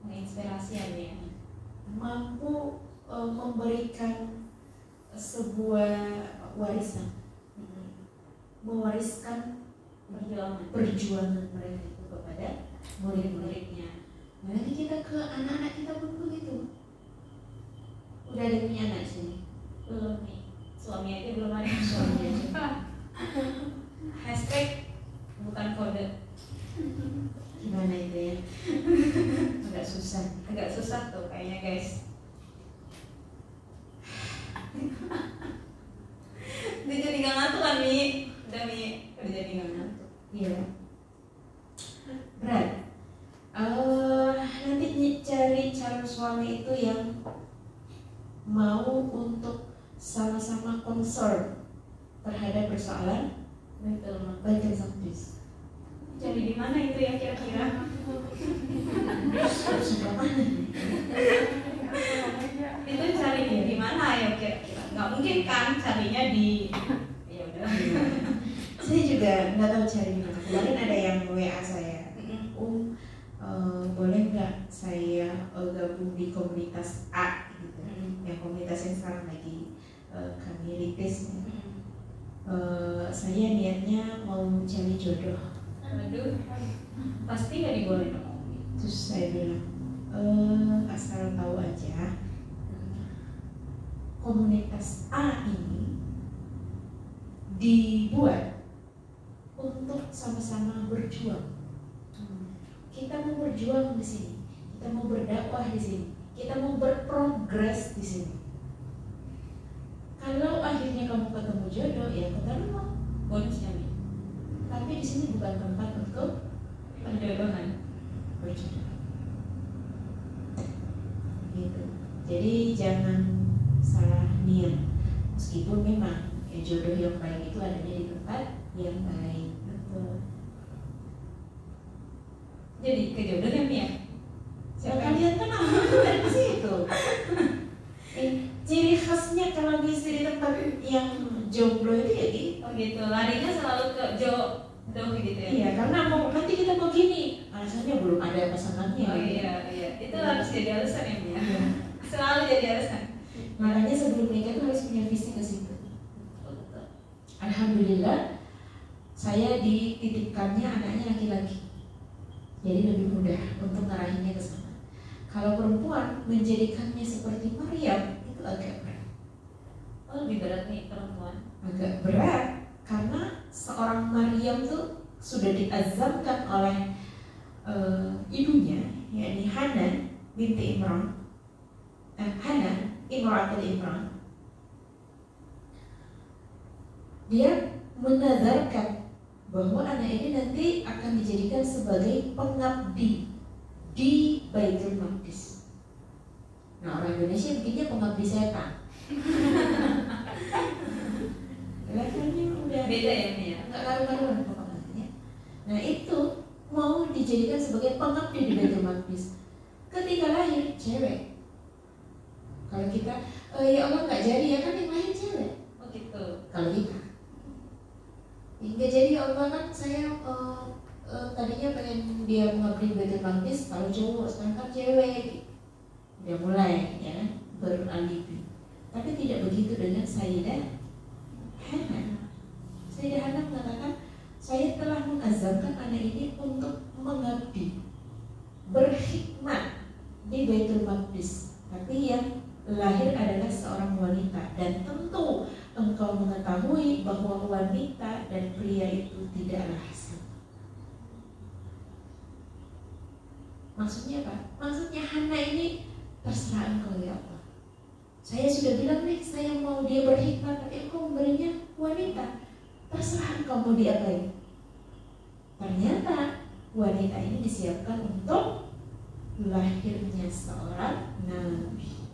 menginspirasi ya, mampu memberikan sebuah warisan, mewariskan perjuangan mereka itu kepada murid-muridnya. Nah, nanti kita ke anak-anak kita pun begitu. Udah ada punya anak sini? Belum nih, suami aja belum ada. Suami aja. Hashtag bukan kode. Gimana itu ya? Agak susah tuh kayaknya guys. Dia jadi gak ngantuk kan Mi? Udah jadi gak ngantuk. Iya. Berat. Nanti cari calon suami itu yang mau untuk sama-sama concern terhadap persoalan Baitul Maqdis. Cari di mana itu ya kira-kira? Itu cari di mana ya kira-kira? Nggak mungkin kan carinya di ya udah. Saya juga nggak tahu cari di mana. Kemarin ada yang WA saya, boleh nggak saya gabung di komunitas A gitu, yang komunitas yang sekarang lagi kami rintis. Saya niatnya mau cari jodoh. Aduh, pasti nggak dibolehin. Terus saya bilang, asal tahu aja, komunitas A ini dibuat untuk sama-sama berjuang. Kita mau berjuang di sini, kita mau berdakwah di sini, kita mau berprogres di sini. Kalau akhirnya kamu ketemu jodoh, ya ketemu bonusnya nih. Tapi di sini bukan tempat untuk perjodohan. berjodoh. Gitu. Jadi jangan salah niat. Meskipun memang jodoh yang baik itu adanya di tempat yang baik. Betul. Jadi kejodohan ya. Siapa kalian kan awalnya dari situ. Ciri khasnya kalau bisa di tempat yang jomblo itu ya gitu. Oh gitu, larinya selalu ke jodoh gitu ya. Iya, karena mau nanti kita mau gini, alasannya belum ada pasangannya. Oh iya, itu harus jadi alasan ya Mia. Selalu jadi alasan. Makanya sebelum nikah tuh harus punya visi ke situ. Alhamdulillah, saya dititipkannya anaknya laki-laki, jadi lebih mudah untuk ngarahinnya ke sana. Kalau perempuan menjadikannya seperti Maryam itu agak berat. Oh lebih berat nih perempuan. Agak berat karena seorang Maryam tuh sudah diazamkan oleh ibunya, yakni Hana binti Imran, Hana Imratul Imran. Dia menazarkan bahwa anak ini nanti akan dijadikan sebagai pengabdi di Baitul Maqdis. Nah, orang Indonesia bikinnya pengabdi setan. Levelnya udah Beda ya Mia. nggak karu-karuan pokoknya. Nah itu mau dijadikan sebagai pengabdi di Baitul Maqdis. Ketika lahir cewek. Kalau kita, ya Allah nggak jadi ya kan yang lahir cewek. Oh gitu. Kalau kita nggak jadi ya Allah kan saya tadinya pengen dia mengabdi di Baitul Maqdis, kalau cowok sekarang kan cewek. Dia mulai ya beralibi. Tapi tidak begitu dengan Sayyidah Hana. Sayyidah Hana mengatakan, saya telah mengazamkan anak ini untuk mengabdi, berkhidmat di Baitul Maqdis. Tapi yang lahir adalah seorang wanita, dan tentu engkau mengetahui bahwa wanita dan pria itu tidaklah sama. Maksudnya apa? Maksudnya Hana ini terserah engkau ya Allah. Saya sudah bilang nih, saya mau dia berkhidmat, tapi engkau memberinya wanita. Terserah engkau mau diapain. Ternyata wanita ini disiapkan untuk lahirnya seorang nabi.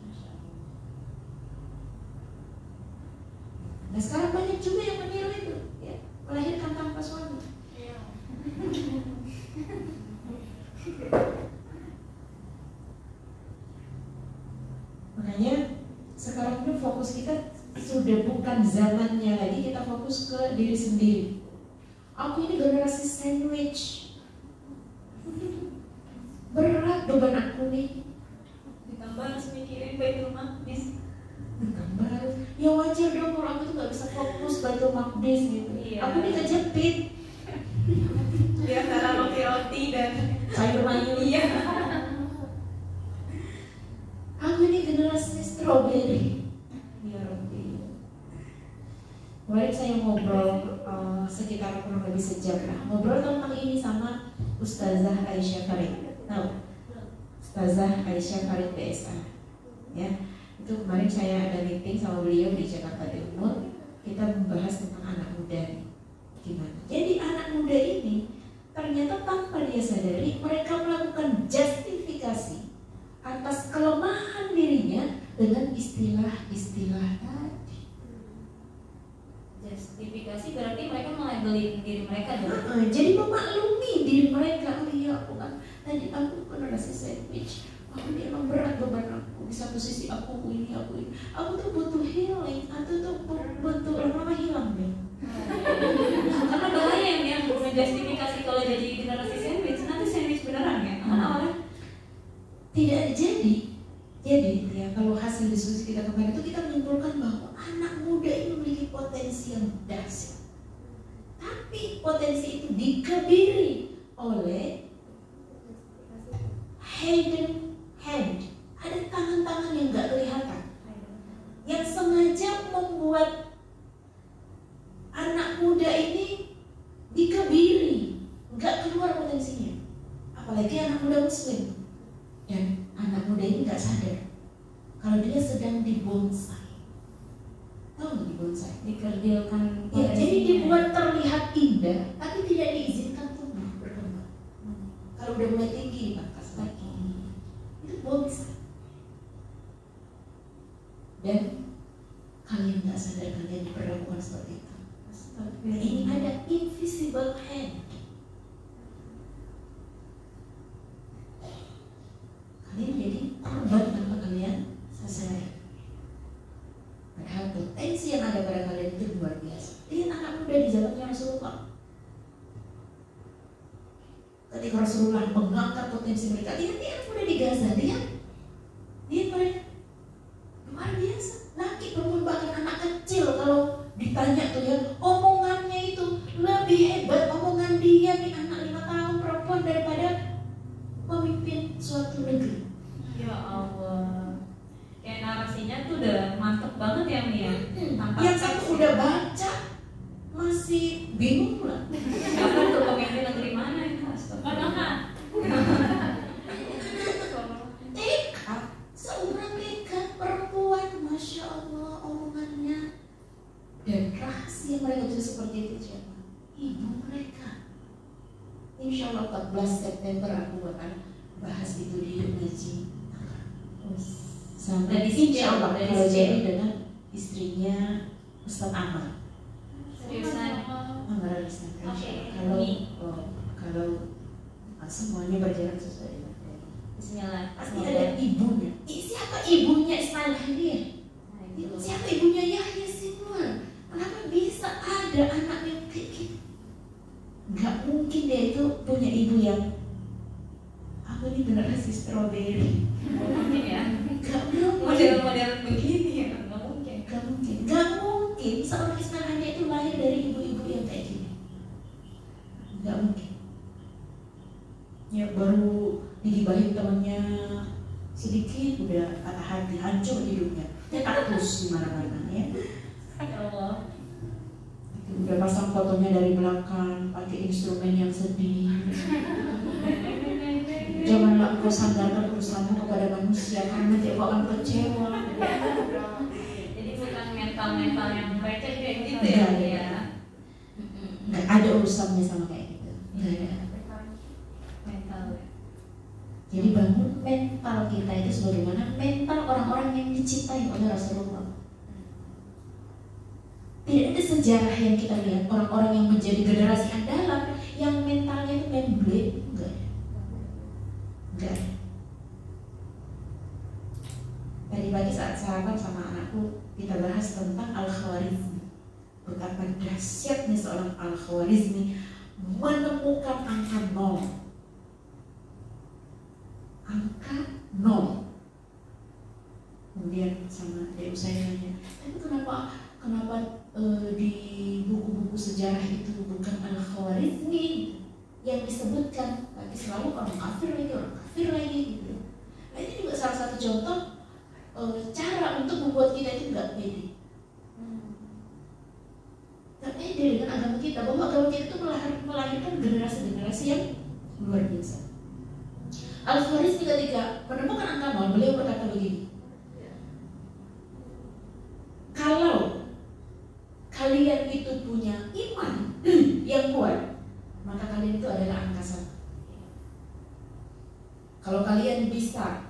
Nah sekarang banyak juga yang meniru itu, ya, melahirkan tanpa suami. Makanya sekarang ini fokus kita sudah bukan zamannya lagi, kita fokus ke diri sendiri. Aku ini generasi sandwich, berat beban aku nih. Ditambah harus mikirin Baitul Maqdis. Ditambah, ya wajar dong kalau aku tuh gak bisa fokus Baitul Maqdis gitu. Iya. Aku nih kejepit Di antara roti-roti dan sayur mayur. iya. Aku ini generasi strawberry. Ya Rabbi. Kemarin saya ngobrol sekitar kurang lebih sejam lah, ngobrol tentang ini sama Ustazah Aisyah Farid. Tahu? Ustazah Aisyah Farid BSA. Ya, itu kemarin saya ada meeting sama beliau di Jakarta Timur. Kita membahas tentang anak muda nih. Gimana? Jadi anak muda ini ternyata tanpa dia sadari mereka melakukan justifikasi atas kelemahan dirinya dengan istilah-istilah tadi. Justifikasi berarti mereka melabelin diri mereka dong. Jadi memaklumi diri mereka. Oh iya, aku kan tadi aku generasi sandwich. Aku ini emang berat beban aku. Di satu sisi aku ini. Aku tuh butuh healing. Aku tuh butuh lama-lama hilang deh. Karena bahaya yang menjustifikasi kalau jadi generasi sandwich, nanti sandwich beneran ya? Awalnya Tidak jadi ya kalau hasil diskusi kita kemarin itu kita menyimpulkan bahwa anak muda ini memiliki potensi yang dahsyat. Tapi potensi itu dikebiri oleh hidden hand. Ada tangan-tangan yang gak kelihatan, yang sengaja membuat anak muda ini dikebiri, gak keluar potensinya. Apalagi anak muda muslim. Dan anak muda ini gak sadar kalau dia sedang dibonsai. Tahu nggak dibonsai? dikerdilkan. Ya, jadi dibuat terlihat indah, tapi tidak diizinkan tumbuh berkembang. perguruan tinggi dipangkas lagi. Itu bonus. Dan kalian tak sadar kalian diperlakukan seperti itu. Ini ada invisible hand. Kalian jadi korban tanpa kalian sadar. Padahal potensi yang ada pada kalian itu luar biasa. Lihat anak muda di zamannya Rasulullah. Ketika Rasulullah mengangkat potensi mereka, lihat anak muda di Gaza, lihat mereka luar biasa. Laki perempuan bahkan anak kecil kalau ditanya tuh ya, omongannya itu lebih hebat omongan dia nih anak 5 tahun perempuan daripada memimpin suatu negeri. Ya Allah, kayak narasinya tuh udah mantep banget ya Mia. Yang satu udah baca masih bingung lah. Kapan tuh pemimpin negeri mana itu? Astagfirullah. Seorang nekat perempuan, masya Allah omongannya. Dan rahasia mereka juga seperti itu siapa? Ibu mereka. Insya Allah 14 September aku akan bahas itu di ngaji. Sampai insya Allah kalau jadi dengan istrinya Ustaz Amar. Seriusan? Amar Ustaz. Oke. Kalau semuanya berjalan sesuai dengan Bismillah. pasti ada ibunya. Siapa ibunya Ismail Haniyah? Siapa ibunya Yahya Sinwar? Kenapa bisa ada anak yang kayak gitu? Gak mungkin dia itu punya ibu yang apa nih generasi strawberry. Mungkin ya. Gak mungkin. Model-model begini ya, nggak mungkin. Gak mungkin. Gak mungkin seorang Ismail Haniyah itu lahir dari ibu-ibu yang kayak gini. Gak mungkin. Ya baru digibahin temannya sedikit udah patah hati, hancur hidupnya. Dia taktus di mana-mana ya. Ya Allah. Udah pasang fotonya dari belakang, pakai instrumen yang sedih. Janganlah engkau sandarkan urusanmu kepada manusia karena nanti engkau akan kecewa. Jadi bukan mental yang receh kayak gitu ya. Nggak ada urusannya sama kayak gitu. Nggak ada. Mental. Jadi bangun mental kita itu sebagaimana mental orang-orang yang dicintai oleh Rasulullah. Tidak ada sejarah yang kita lihat orang-orang yang menjadi generasi andalan yang mentalnya itu main blade, enggak. Tadi pagi saat sarapan sama anakku kita bahas tentang Al-Khwarizmi. Betapa dahsyatnya seorang Al-Khwarizmi menemukan angka 0. Angka 0. Kemudian sama dia saya nanya, tapi kenapa di buku-buku sejarah itu bukan Al-Khwarizmi yang disebutkan, tapi selalu orang kafir lagi gitu. Nah, ini juga salah satu contoh cara untuk membuat kita itu nggak pede. Nggak pede dengan agama kita, bahwa agama kita itu melahirkan generasi-generasi yang luar biasa. Al-Khwarizmi ketika menemukan angka 0, beliau berkata begini, kalau kalian itu punya iman yang kuat, maka kalian itu adalah angka 1. Kalau kalian bisa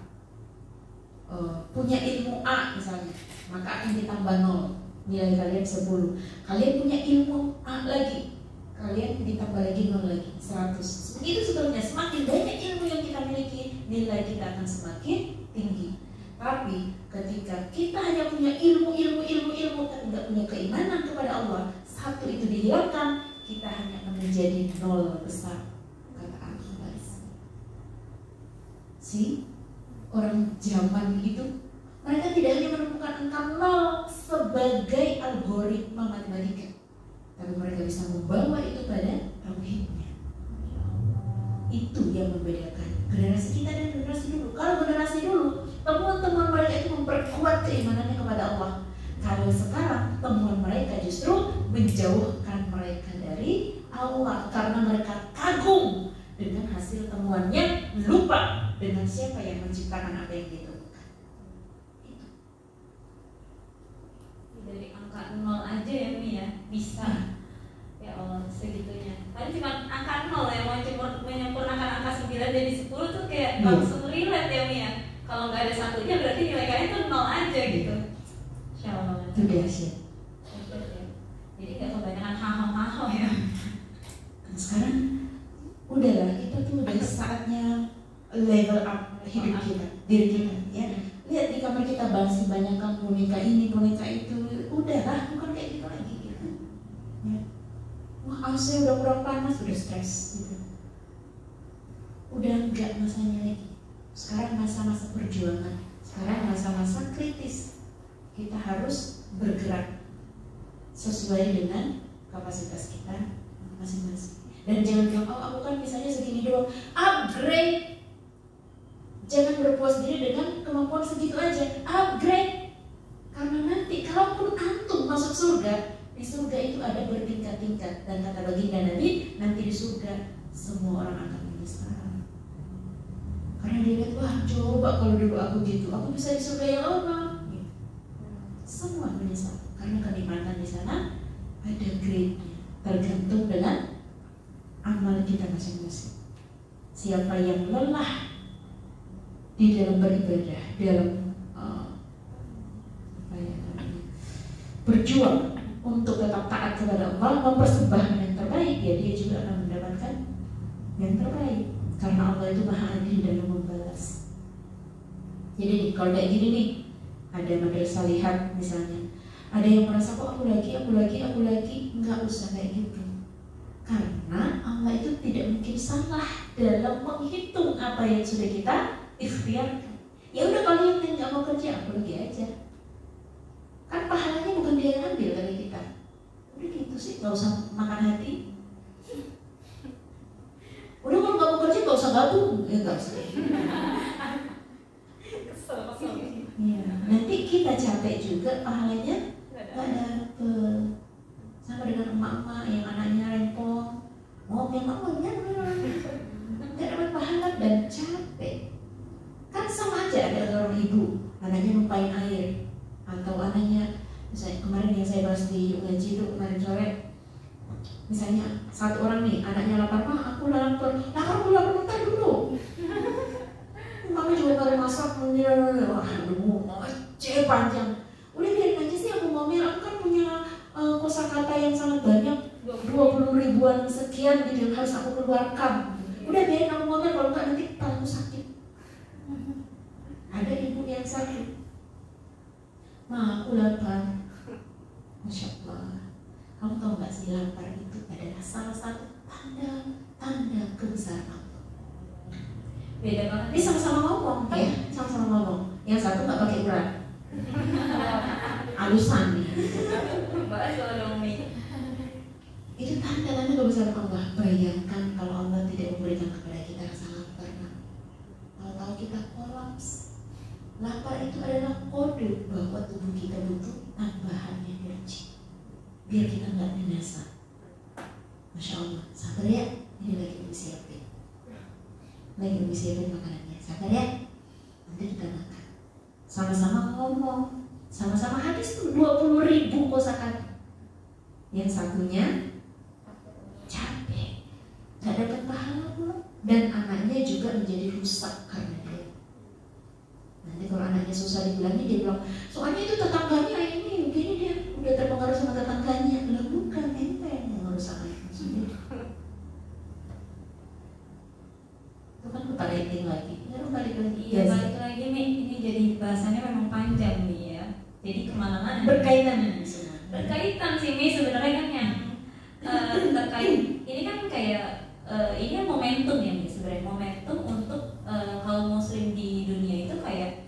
punya ilmu A misalnya, maka akan ditambah 0, nilai kalian 10. Kalian punya ilmu A lagi, kalian ditambah lagi 0 lagi, 100. Begitu seterusnya, semakin banyak ilmu yang kita miliki, nilai kita akan semakin tinggi. Tapi ketika kita hanya punya ilmu tapi nggak punya keimanan kepada Allah, 1 itu dihilangkan, kita hanya akan menjadi 0 besar, kata Al-Khwarizmi. Orang zaman itu mereka tidak hanya menemukan angka 0 sebagai algoritma matematika, tapi mereka bisa membawa itu pada tauhidnya. Itu yang membedakan generasi kita dan generasi dulu. Kalau generasi dulu, temuan-temuan mereka itu memperkuat keimanannya kepada Allah. Kalau sekarang, temuan mereka justru menjauhkan mereka dari Allah, karena mereka kagum dengan hasil temuannya, lupa dengan siapa yang menciptakan apa yang ditemukan. Itu. Dari angka 0 aja ya Mi ya, bisa Ya Allah, segitunya. Kan cuma angka 0 ya, mau menyempurnakan angka 9 jadi 10 tuh kayak langsung relate ya Mi ya. Kalau nggak ada satunya berarti nilai kalian tuh 0 aja gitu. Insya Allah. Itu dahsyat. Jadi nggak kebanyakan hahau-hahau ya. Nah, sekarang udahlah, kita tuh udah saatnya level up hidup kita, diri kita ya. Lihat di kamar kita masih banyak kan boneka ini, boneka itu. Udahlah, bukan kayak gitu lagi gitu. Ya. Wah, AC udah kurang panas, udah stres gitu. Udah enggak masanya lagi. Sekarang masa-masa perjuangan. Sekarang masa-masa kritis. Kita harus bergerak sesuai dengan kapasitas kita masing-masing. Dan jangan bilang, oh aku kan misalnya segini doang. Upgrade. Jangan berpuas diri dengan kemampuan segitu aja. Upgrade. Karena nanti kalaupun antum masuk surga, di surga itu ada bertingkat-tingkat. Dan kata baginda Nabi, nanti di surga semua orang akan menyesal. Karena dia lihat, wah coba kalau dulu aku gitu, aku bisa di surga yang Allah. Semua menyesal. Karena kenikmatan di sana ada grade-nya, tergantung dengan amal kita masing-masing. Siapa yang lelah di dalam beribadah, dalam berjuang untuk tetap taat kepada Allah, mempersembahkan yang terbaik, ya dia juga akan mendapatkan yang terbaik. Karena Allah itu maha adil dalam membalas. Jadi kalau kayak gini nih, ada madrasah lihat misalnya, ada yang merasa kok aku lagi, nggak usah kayak gitu. Karena Allah itu tidak mungkin salah dalam menghitung apa yang sudah kita ikhtiarkan. Ya udah, kalau yang lain nggak mau kerja, aku lagi aja. Kan pahalanya bukan dia yang ambil dari kita. Udah gitu sih, nggak usah makan hati. Udah kalau nggak mau kerja nggak usah gabung, ya nggak usah. Kesel. Iya, nanti kita capek juga, pahalanya nggak dapet. Sama dengan emak-emak yang anaknya rempong, ngomel ngomongnya nggak dapat pahala dan capek. Kan sama aja ada orang ibu, anaknya numpain air, atau anaknya, misalnya kemarin yang saya bahas di ngaji itu kemarin sore, misalnya satu orang nih, anaknya lapar, aku lapar, bentar dulu. Mama juga baru masak, wah aduh, ngoceh panjang. Udah biarin aja sih aku ngomel, aku kan punya kosakata yang sangat banyak, 20 ribuan sekian gitu yang harus aku keluarkan. Udah biarin aku ngomel, kalau enggak nanti kepalaku sakit. Ada ibu yang sakit, aku lapar. Masya Allah. Kamu tahu nggak sih, lapar itu adalah salah satu tanda kebesaran Allah. Beda banget. Ini sama-sama ngomong, ya, sama-sama ngomong. Yang satu nggak pakai urat, alusan nih. Bahas dong Mi. Itu tanda kebesaran Allah. Bayangkan kalau Allah tidak memberikan kepada kita rasa lapar, tahu-tahu kita kolaps. Lapar itu adalah kode bahwa tubuh kita butuh tambahan energi biar kita nggak binasa. Masya Allah, sabar ya, ini lagi siapin makanannya. Sabar ya, nanti kita makan. Sama-sama ngomong, sama-sama hadis tuh 20 ribu kosakata. Yang satunya capek, nggak dapat pahala pula, dan anaknya juga menjadi rusak karena dia. Nanti kalau anaknya susah dibilangin, dia bilang soalnya itu tetangganya ini, begini, dia udah terpengaruh sama tetangganya. Lah bukan, ente yang merusak anaknya sendiri. Itu kan rating lagi. Ya balik lagi. Iya, balik lagi Mi. Ini jadi bahasannya memang panjang Mi ya. Jadi kemana-mana. Berkaitan dengan semua. Berkaitan sih Mi sebenarnya kan yang terkait. Ini kan kayak ini momentum ya Mi, sebenarnya momentum untuk kaum muslim di dunia itu kayak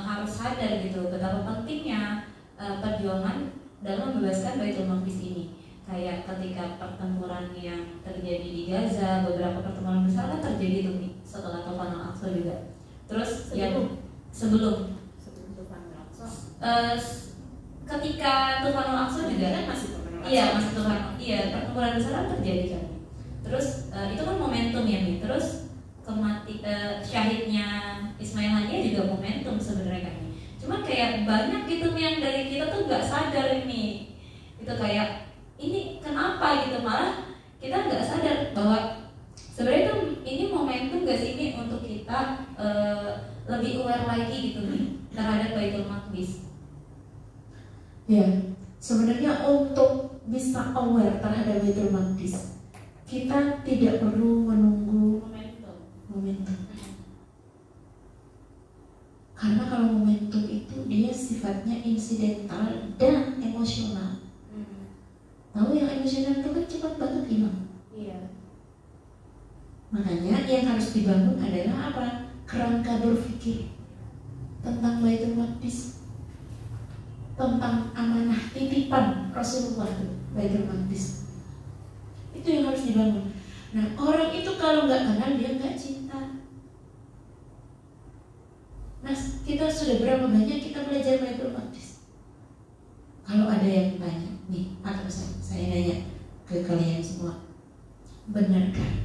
harus sadar gitu betapa pentingnya perjuangan dalam membebaskan Baitul Maqdis ini. Kayak ketika pertempuran yang terjadi di Gaza, beberapa pertempuran besar kan terjadi tuh Mi, setelah Tufan Al-Aqsa juga. Terus sebelum Tufan Al-Aqsa. Ketika Tufan Al-Aqsa juga kan masih pertempuran besar kan terjadi kan. Terus itu kan momentum ya Mi. Terus syahidnya Ismail Haniah juga momentum sebenarnya kan Mi. Cuman kayak banyak gitu Mi yang dari kita tuh nggak sadar ini. Itu kayak ini kenapa gitu, malah kita nggak sadar bahwa sebenarnya tuh ini momentum gak sih ini untuk kita lebih aware lagi gitu nih terhadap Baitul Maqdis. Ya, sebenarnya untuk bisa aware terhadap Baitul Maqdis, kita tidak perlu menunggu momentum. Karena kalau momentum itu dia sifatnya insidental dan emosional. Tahu yang emosional itu kan cepat banget hilang. Iya. Makanya yang harus dibangun adalah apa? Kerangka berpikir tentang Baitul Maqdis, tentang amanah titipan Rasulullah Baitul Maqdis. Itu yang harus dibangun. Nah, orang itu kalau nggak kenal dia nggak cinta. Nah, kita sudah berapa banyak kita belajar Baitul Maqdis? Kalau ada yang tanya nih, atau saya nanya ke kalian semua, benarkah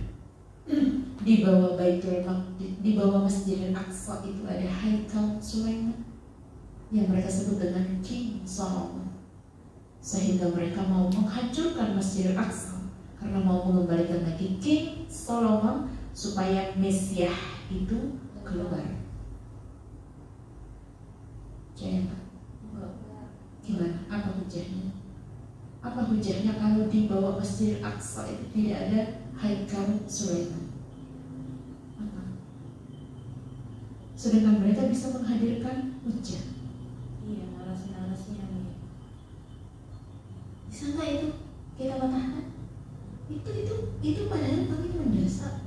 di bawah Baitul Maqdis, di bawah Masjidil Aqsa itu ada Haikal Sulaiman yang mereka sebut dengan King Solomon, sehingga mereka mau menghancurkan Masjidil Aqsa karena mau mengembalikan lagi King Solomon supaya Mesiah itu keluar. Jangan. Gimana? Apa hujahnya? Apa hujahnya kalau di bawah Masjidil Aqsa itu tidak ada Haikal Sulaiman? Apa? Sedangkan mereka bisa menghadirkan hujan. Iya, narasi-narasinya nih. Bisa nggak itu kita patahkan? Itu padahal paling mendasar.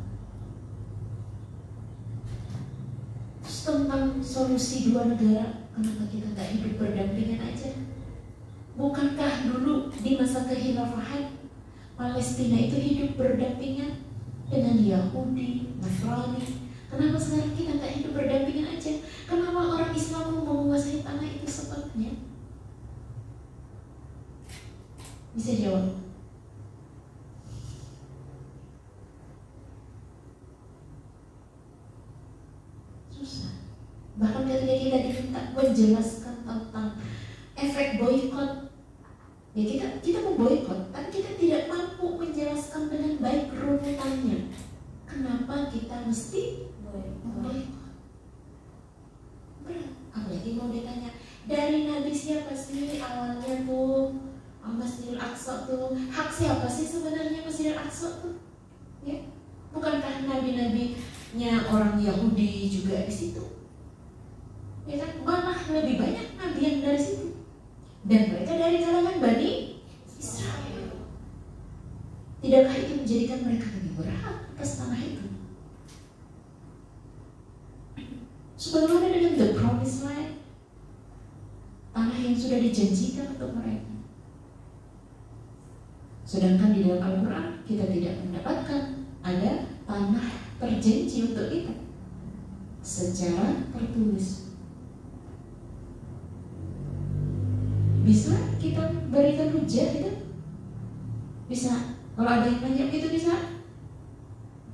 Terus tentang solusi dua negara, kenapa kita nggak hidup berdampingan aja? Bukankah dulu di masa kekhilafahan Palestina itu hidup berdampingan dengan Yahudi, Nasrani? Kenapa sekarang kita nggak hidup berdampingan aja? Kenapa orang Islam mau menguasai tanah itu sepenuhnya? Bisa jawab? Susah. Bahkan ketika kita diminta menjelaskan tentang efek boykot, ya kita mau boykot, tapi kita tidak mampu menjelaskan dengan baik runutannya. Kenapa kita mesti memboykot? Berat. Apalagi mau ditanya dari Nabi siapa sih awalnya tuh Masjidil Aqsa tuh, hak siapa sih sebenarnya Masjidil Aqsa tuh? Ya, bukankah nabi-nabinya orang Yahudi juga di situ? Ya kan, malah lebih banyak nabi yang dari situ. Dan mereka dari kalangan Bani Israel. Tidakkah itu menjadikan mereka lebih berhak atas tanah itu? Sebagaimana dengan the promised land, tanah yang sudah dijanjikan untuk mereka. Sedangkan di dalam Al-Quran kita tidak mendapatkan ada tanah terjanji untuk kita secara tertulis. Bisa kita berikan hujah itu? Bisa. Kalau ada yang nanya itu bisa?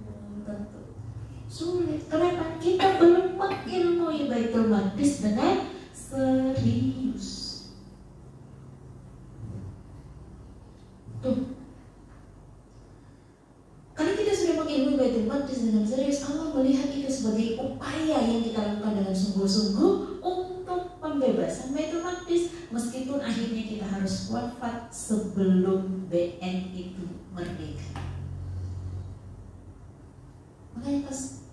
Belum tentu. Sulit. Kenapa? Kita belum mengilmui Baitul Maqdis dengan serius. Tuh. Karena kita sudah mengilmui Baitul Maqdis dengan serius, Allah melihat itu sebagai upaya yang kita lakukan dengan sungguh-sungguh untuk pembebasan Baitul Maqdis. Meskipun akhirnya kita harus wafat sebelum BN itu merdeka. Makanya pas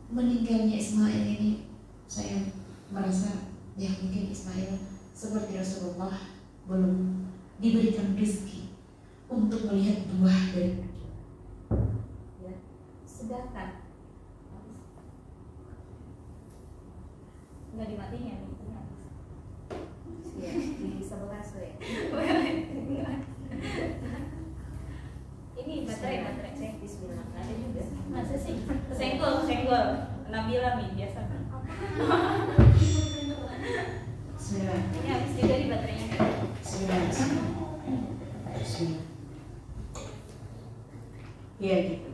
meninggalnya Ismail ini, saya merasa ya mungkin Ismail seperti Rasulullah belum diberikan rezeki untuk melihat buah dari Ya. Sedangkan nggak dimatiin ya nih. Ya, di sebelah saya. Ini baterai saya Bismillah. ada juga. Masa sih? Senggol. Nabila nih biasa. Bismillah. Ini habis juga di baterainya. Bismillah. Iya gitu.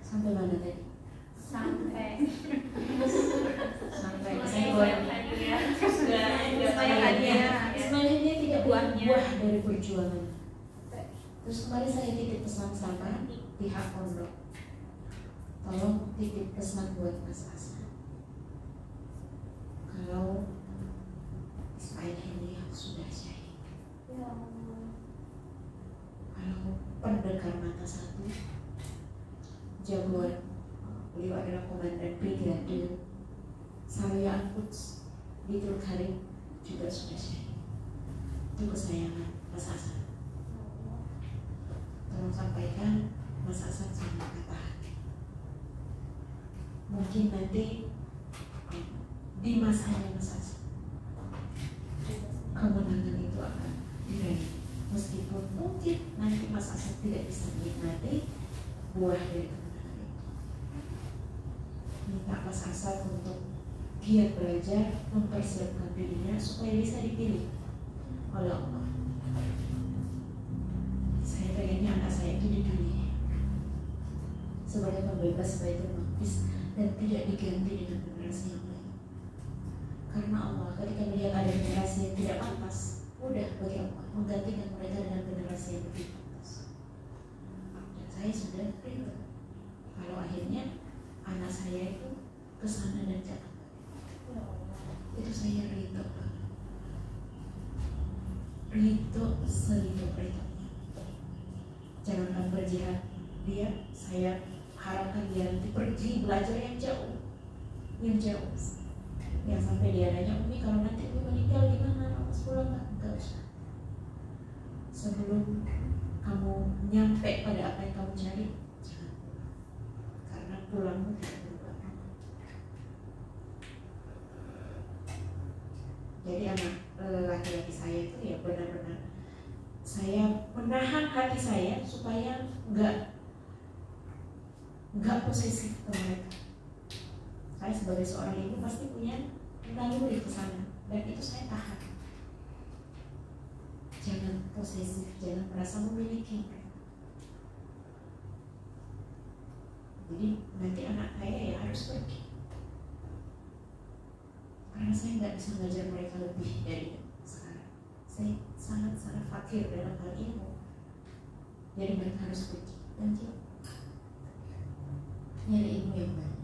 Sampai mana tadi? Sampai senggol. hadiah. Sudah banyak hadiah. Sebenarnya tidak Buahnya. buah dari perjuangan. perjuangan. Terus kemarin saya titip pesan sama pihak pondok, tolong titip pesan buat Mas Hasan. Kalau Ismail Hilya sudah syahid, kalau pendekar mata satu, jagoan, beliau adalah komandan brigade Saraya Al-Quds di Tulkarem juga sudah syahid. Itu kesayangan Mas Hasan. Tolong sampaikan Mas Hasan sama kata hati. Mungkin nanti di masanya Mas Hasan kemenangan itu akan diraih, meskipun mungkin nanti Mas Hasan tidak bisa menikmati buah dari kemenangan itu. Minta Mas Hasan untuk giat belajar, mempersiapkan dirinya supaya bisa dipilih oleh Allah. Saya pengennya anak saya itu dipilih sebagai pembebas Baitul Maqdis dan tidak diganti dengan generasi yang lain. Karena Allah ketika melihat ada generasi yang tidak pantas, mudah bagi Allah menggantikan mereka dengan generasi yang lebih pantas. Dan saya sudah rindu kalau akhirnya anak saya itu kesana dan jangan. Itu saya rindu banget. Rindu seridho-ridhonya. Jangankan berjihad, saya harapkan dia nanti pergi belajar yang jauh, yang sampai dia nanya, Umi kalau nanti Umi meninggal gimana, pas pulang nggak usah. Sebelum kamu nyampe pada apa yang kamu cari, jangan pulang, karena pulangmu tidak berubah. Jadi anak laki-laki saya itu ya benar-benar saya menahan hati saya supaya nggak posesif ke mereka. Saya sebagai seorang ibu pasti punya naluri ke sana, dan itu saya tahan. Jangan posesif, jangan merasa memiliki mereka. Jadi nanti anak saya ya harus pergi, karena saya nggak bisa mengajar mereka lebih dari sekarang. Saya sangat-sangat fakir dalam hal ilmu. Jadi mereka harus pergi dan nyari ilmu yang banyak.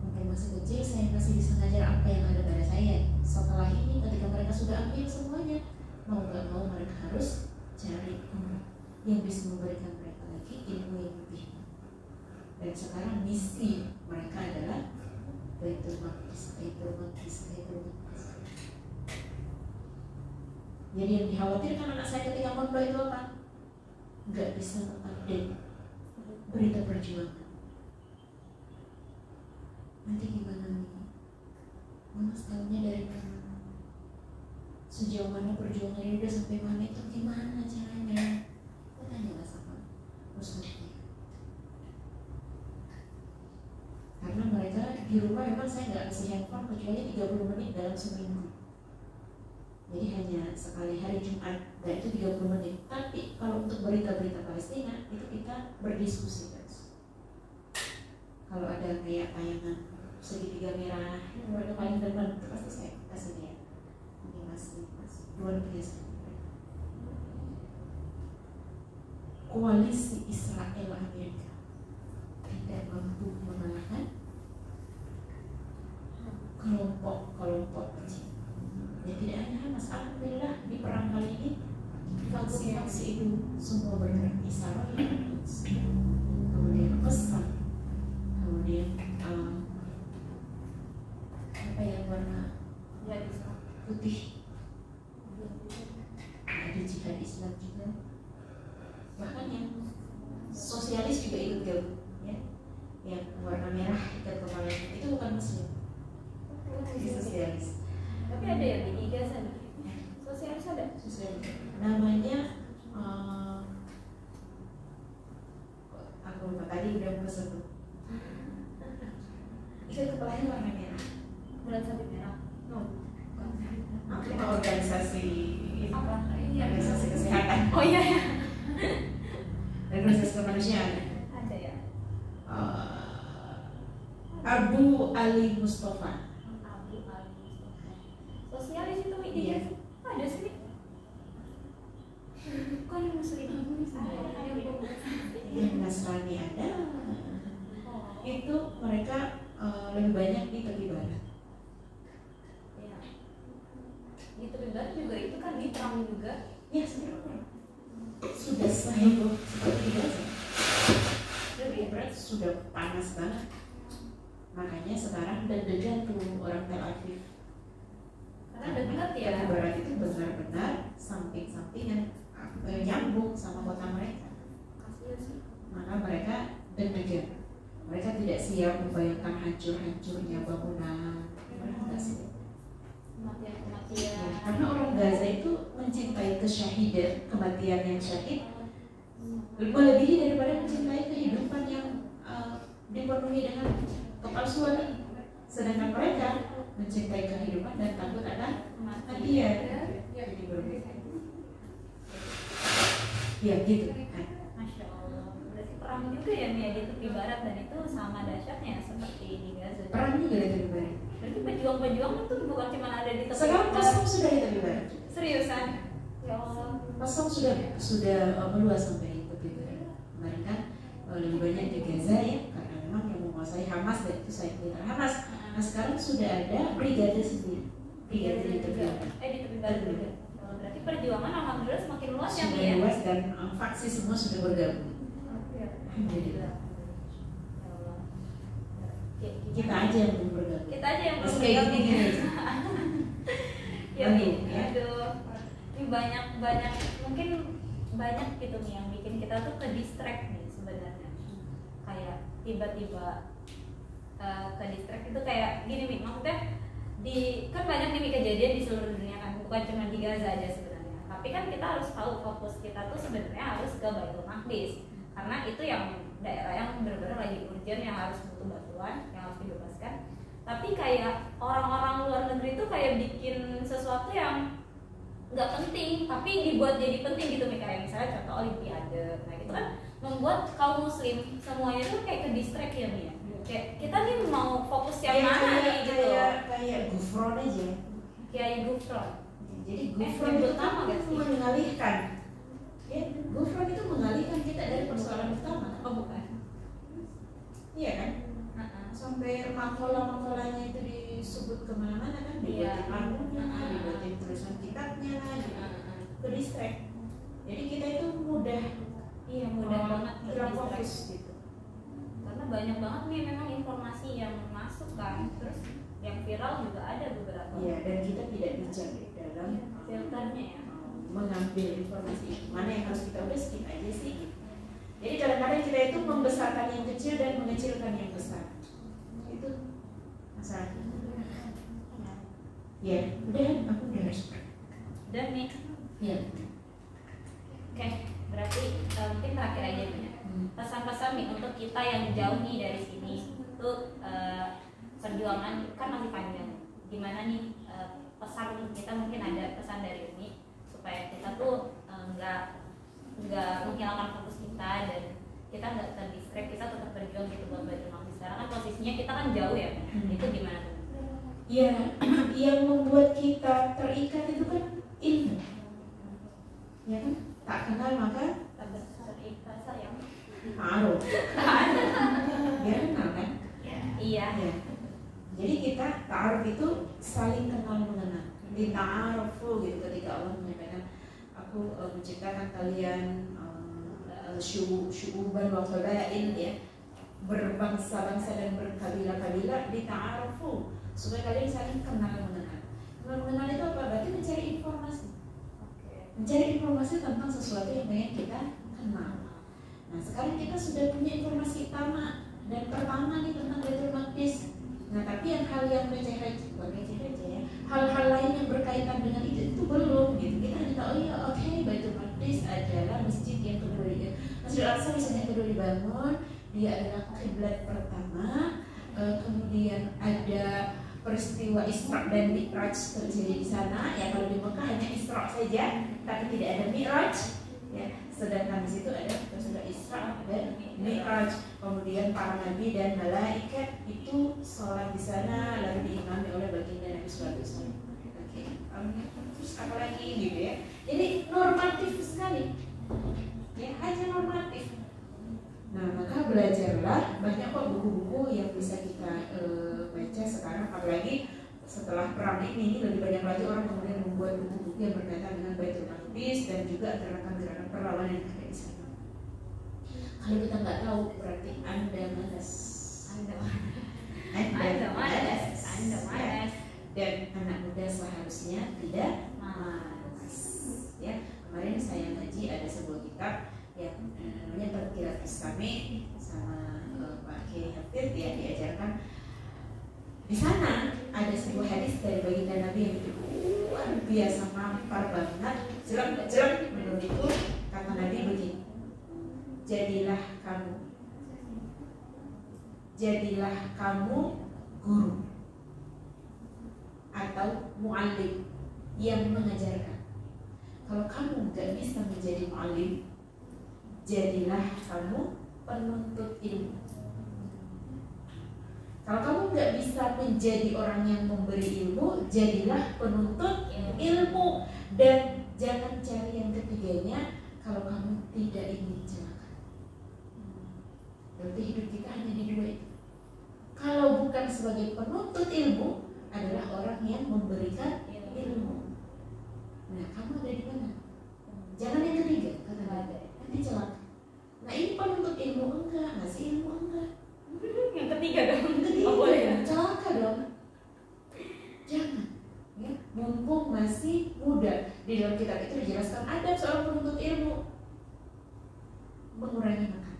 Mungkin masih kecil saya masih bisa mengajar apa yang ada pada saya. Setelah ini ketika mereka sudah ambil semuanya, mau nggak mau mereka harus cari yang bisa memberikan mereka lagi ilmu yang lebih. Dan sekarang misi mereka adalah Baitul Maqdis. Jadi yang dikhawatirkan anak saya ketika mondok itu apa? Nggak bisa mengupdate berita perjuangan. Nanti gimana nih? Mama tahunya dari mana? Sejauh mana perjuangan ini udah sampai mana, itu gimana caranya? Aku tanya lah sama Ustaznya. Karena mereka di rumah memang saya nggak kasih handphone kecuali 30 menit dalam seminggu. Jadi hanya sekali hari Jumat, dan itu 30 menit. Tapi kalau untuk berita-berita Palestina itu kita berdiskusi guys. Kalau ada kayak tayangan segitiga merah, yang paling depan itu pasti saya kasih dia. Ini masih luar biasa. Koalisi Israel Amerika tidak mampu mengalahkan kelompok kecil. Ya tidak hanya Hamas, alhamdulillah di perang kali ini faksi-faksi itu semua bergerak. Israel, kemudian Qassam, kemudian apa yang warna putih, ada jihad Islam juga, bahkan yang sosialis juga ikut gabung, ya, yang warna merah ikat kepalanya itu bukan Muslim, sosialis. Tapi ada yang di Gaza nih. Sosialis ada? Sosialis. Namanya aku lupa, tadi udah sebut. Itu kepalanya warna merah. Bulan sabit merah. No. Apa organisasi? Apa? Organisasi kesehatan. Oh iya ya. Organisasi kemanusiaan. Ada ya. Abu Ali Mustafa. Sosialis itu Iya. ada sih. muslim. Yang Nasrani ada, itu mereka lebih banyak di tepi barat. Ya. Di tepi barat juga itu kan di perang juga. Ya sebenarnya sudah seheboh seperti Gaza. Tepi barat sudah panas banget. Makanya sekarang deg-degan tuh orang Tel Aviv. Karena dekat ya. Tepi barat itu benar-benar samping-sampingan nyambung sama kota mereka. Kasihan sih. Maka mereka deg-degan. Mereka tidak siap membayangkan hancur-hancurnya bangunan. Mereka tidak siap. Kematian. Karena orang Gaza itu mencintai kesyahidan, kematian yang syahid, melebihi daripada mencintai kehidupan yang dipenuhi dengan kepalsuan. Sedangkan mereka mencintai kehidupan dan takut akan kematian. Jadi berbeda. Ya gitu. Masya Allah. Berarti perang juga ya Mia di tepi barat dan itu sama dahsyatnya seperti di Gaza. Perang juga di tepi barat. Berarti pejuang-pejuang itu bukan cuma ada di tepi Sekarang barat. Kosong sudah di tepi barat. Seriusan? Ya Allah. Kosong sudah meluas sampai tepi barat. Kemarin kan lebih banyak di Gaza ya, karena memang yang menguasai Hamas dan itu sayap militer Hamas. Nah sekarang sudah ada brigade sendiri, brigade di tepi barat. Di tepi barat juga. Berarti perjuangan alhamdulillah semakin luas ya Sudah Mia. luas dan faksi semua sudah bergabung. Alhamdulillah. Kita aja yang belum bergabung. Kita aja yang belum Masih kayak bergabung. gini aja. Ya, Aduh, Mi. ya. Aduh. Ini banyak mungkin banyak gitu nih yang bikin kita tuh ke distract nih sebenarnya. Kayak tiba-tiba ke distract itu kayak gini nih, maksudnya kan banyak nih kejadian di seluruh dunia kan, bukan cuma di Gaza aja sebenarnya. Tapi kan kita harus tahu fokus kita tuh sebenarnya harus ke Baitul Maqdis. Karena itu yang daerah yang benar-benar lagi urgent, yang harus butuh bantuan, yang harus dibebaskan. Tapi kayak orang-orang luar negeri itu kayak bikin sesuatu yang nggak penting, tapi dibuat jadi penting gitu, kayak misalnya contoh Olimpiade. Nah itu kan membuat kaum muslim semuanya tuh kayak ke distract ya Mia. Kayak kita nih mau fokus yang mana nih gitu. Kayak gufron aja. Kayak gufron. Jadi gufron itu utama gak sih? mengalihkan. Ya, gufron itu mengalihkan kita dari persoalan utama. Oh bukan. Iya kan? Sampai makalah-makalahnya itu disebut kemana-mana kan, dibuatin lagunya, dibuatin tulisan kitabnya, ke distract. Jadi kita itu mudah banget hilang terdistract. fokus gitu. Karena banyak banget nih memang informasi yang masuk kan, terus yang viral juga ada beberapa. Iya, dan kita tidak bijak dalam filternya ya. mengambil informasi mana yang harus kita udah skip aja sih gitu. Jadi kadang-kadang kita itu membesarkan yang kecil dan mengecilkan yang besar. Itu masalahnya. Ya, udah aku udah respect. Dan nih, Iya. oke, berarti mungkin terakhir aja nih ya. Pesan-pesan nih untuk kita yang jauh nih dari sini itu perjuangan kan masih panjang. Gimana nih pesan kita, mungkin ada pesan dari Umi supaya kita tuh nggak menghilangkan fokus kita dan kita nggak terdistract, kita tetap berjuang gitu buat Baitul Maqdis. Sekarang kan posisinya kita kan jauh ya, itu gimana tuh? Iya, yang membuat kita terikat itu kan ilmu. Ya kan? Tak kenal maka Terikat sayang. taruh. Ya kenal kan? Iya. Ya. Jadi kita ta'aruf itu saling kenal mengenal. Di ta'arufu gitu, ketika Allah menyampaikan aku menciptakan kalian syu'uban wa qabail ya, berbangsa-bangsa dan berkabilah-kabilah, di ta'arufu supaya kalian saling kenal mengenal. Kenal mengenal itu apa? Berarti mencari informasi. Mencari informasi tentang sesuatu yang pengen kita kenal. Nah sekarang kita sudah punya informasi utama dan pertama nih tentang Baitul Maqdis. Nah tapi yang hal yang receh-receh, bukan receh-receh ya, hal-hal lain yang berkaitan dengan itu belum gitu. Kita hanya tahu ya oke, Baitul Maqdis adalah masjid yang kedua, Masjid Al-Aqsa misalnya kedua dibangun, dia adalah kiblat pertama, kemudian ada peristiwa Isra dan Mi'raj terjadi di sana. Ya kalau di Mekah hanya Isra saja, tapi tidak ada Mi'raj. Ya, sedangkan di situ ada peristiwa Isra dan Mi'raj. Kemudian para nabi dan malaikat itu sholat di sana lalu diimami oleh baginda Nabi Sallallahu Alaihi Wasallam. Oke, terus apa lagi gitu ya? Jadi normatif sekali. Ya, hanya normatif. Nah, maka belajarlah, banyak kok buku-buku yang bisa kita baca sekarang, apalagi setelah perang ini lebih banyak lagi orang kemudian membuat buku-buku yang berkaitan dengan Baitul Maqdis dan juga gerakan-gerakan perlawanan yang ada di sana. Kalau kita nggak tahu, berarti Anda malas. Anda malas. Dan anak muda seharusnya tidak malas. Ya, kemarin saya ngaji ada sebuah kitab yang namanya Tadkirat Islami sama Pak Kiai Hafid, ya, diajarkan. Di sana ada sebuah hadis dari baginda Nabi yang luar biasa, mampar banget, jelas menurut itu. Kata Nabi begini, jadilah kamu guru atau mu'allim yang mengajarkan. Kalau kamu nggak bisa menjadi mu'allim, jadilah kamu penuntut ilmu. Kalau kamu nggak bisa menjadi orang yang memberi ilmu, jadilah penuntut ilmu. Dan jangan cari yang ketiganya kalau kamu tidak ingin celaka. Berarti hidup kita hanya di dua itu. Kalau bukan sebagai penuntut ilmu, adalah orang yang memberikan ilmu. Nah, kamu ada di mana? Jangan yang ketiga, kata Nabi, nanti celaka. Nah, ini penuntut ilmu enggak, ngasih ilmu enggak. Yang ketiga dong. Oh, boleh celaka dong. Jangan, ya, mumpung masih muda. Di dalam kitab itu dijelaskan ada seorang penuntut ilmu mengurangi makan,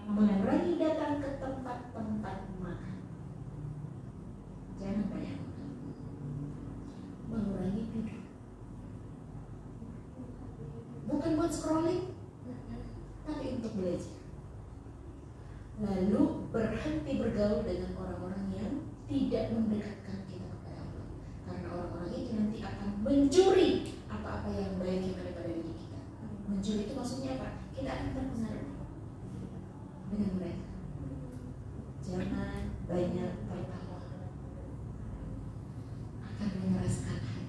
mengurangi datang ke tempat-tempat makan. Jangan banyak makan, mengurangi tidur. Bukan buat scrolling, tapi untuk belajar. Lalu berhenti bergaul dengan orang-orang yang tidak mendekatkan kita kepada Allah. Karena orang-orang itu nanti akan mencuri apa-apa yang baik yang ada pada diri kita. Mencuri itu maksudnya apa? Kita akan terpengaruh dengan mereka. Jangan banyak tertawa, akan mengeraskan hati.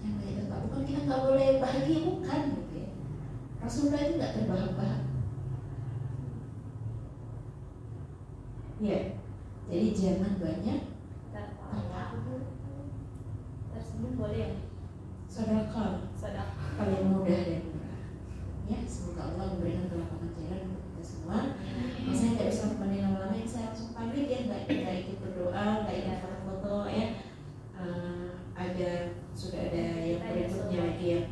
Yang banyak tertawa, bukan kita nggak boleh bahagia, bukan gitu ya. Rasulullah itu nggak terbahak-bahak. Ya, jadi jangan banyak tertawa. Tersebut boleh ya? Sedekah paling mudah dan murah. Ya, semoga Allah memberikan kelapangan jalan untuk kita semua. Saya nggak bisa menemani lama-lama, yang saya langsung pamit ya, nggak ikut berdoa, nggak ikut foto-foto ya. Sudah ada yang berikutnya lagi yang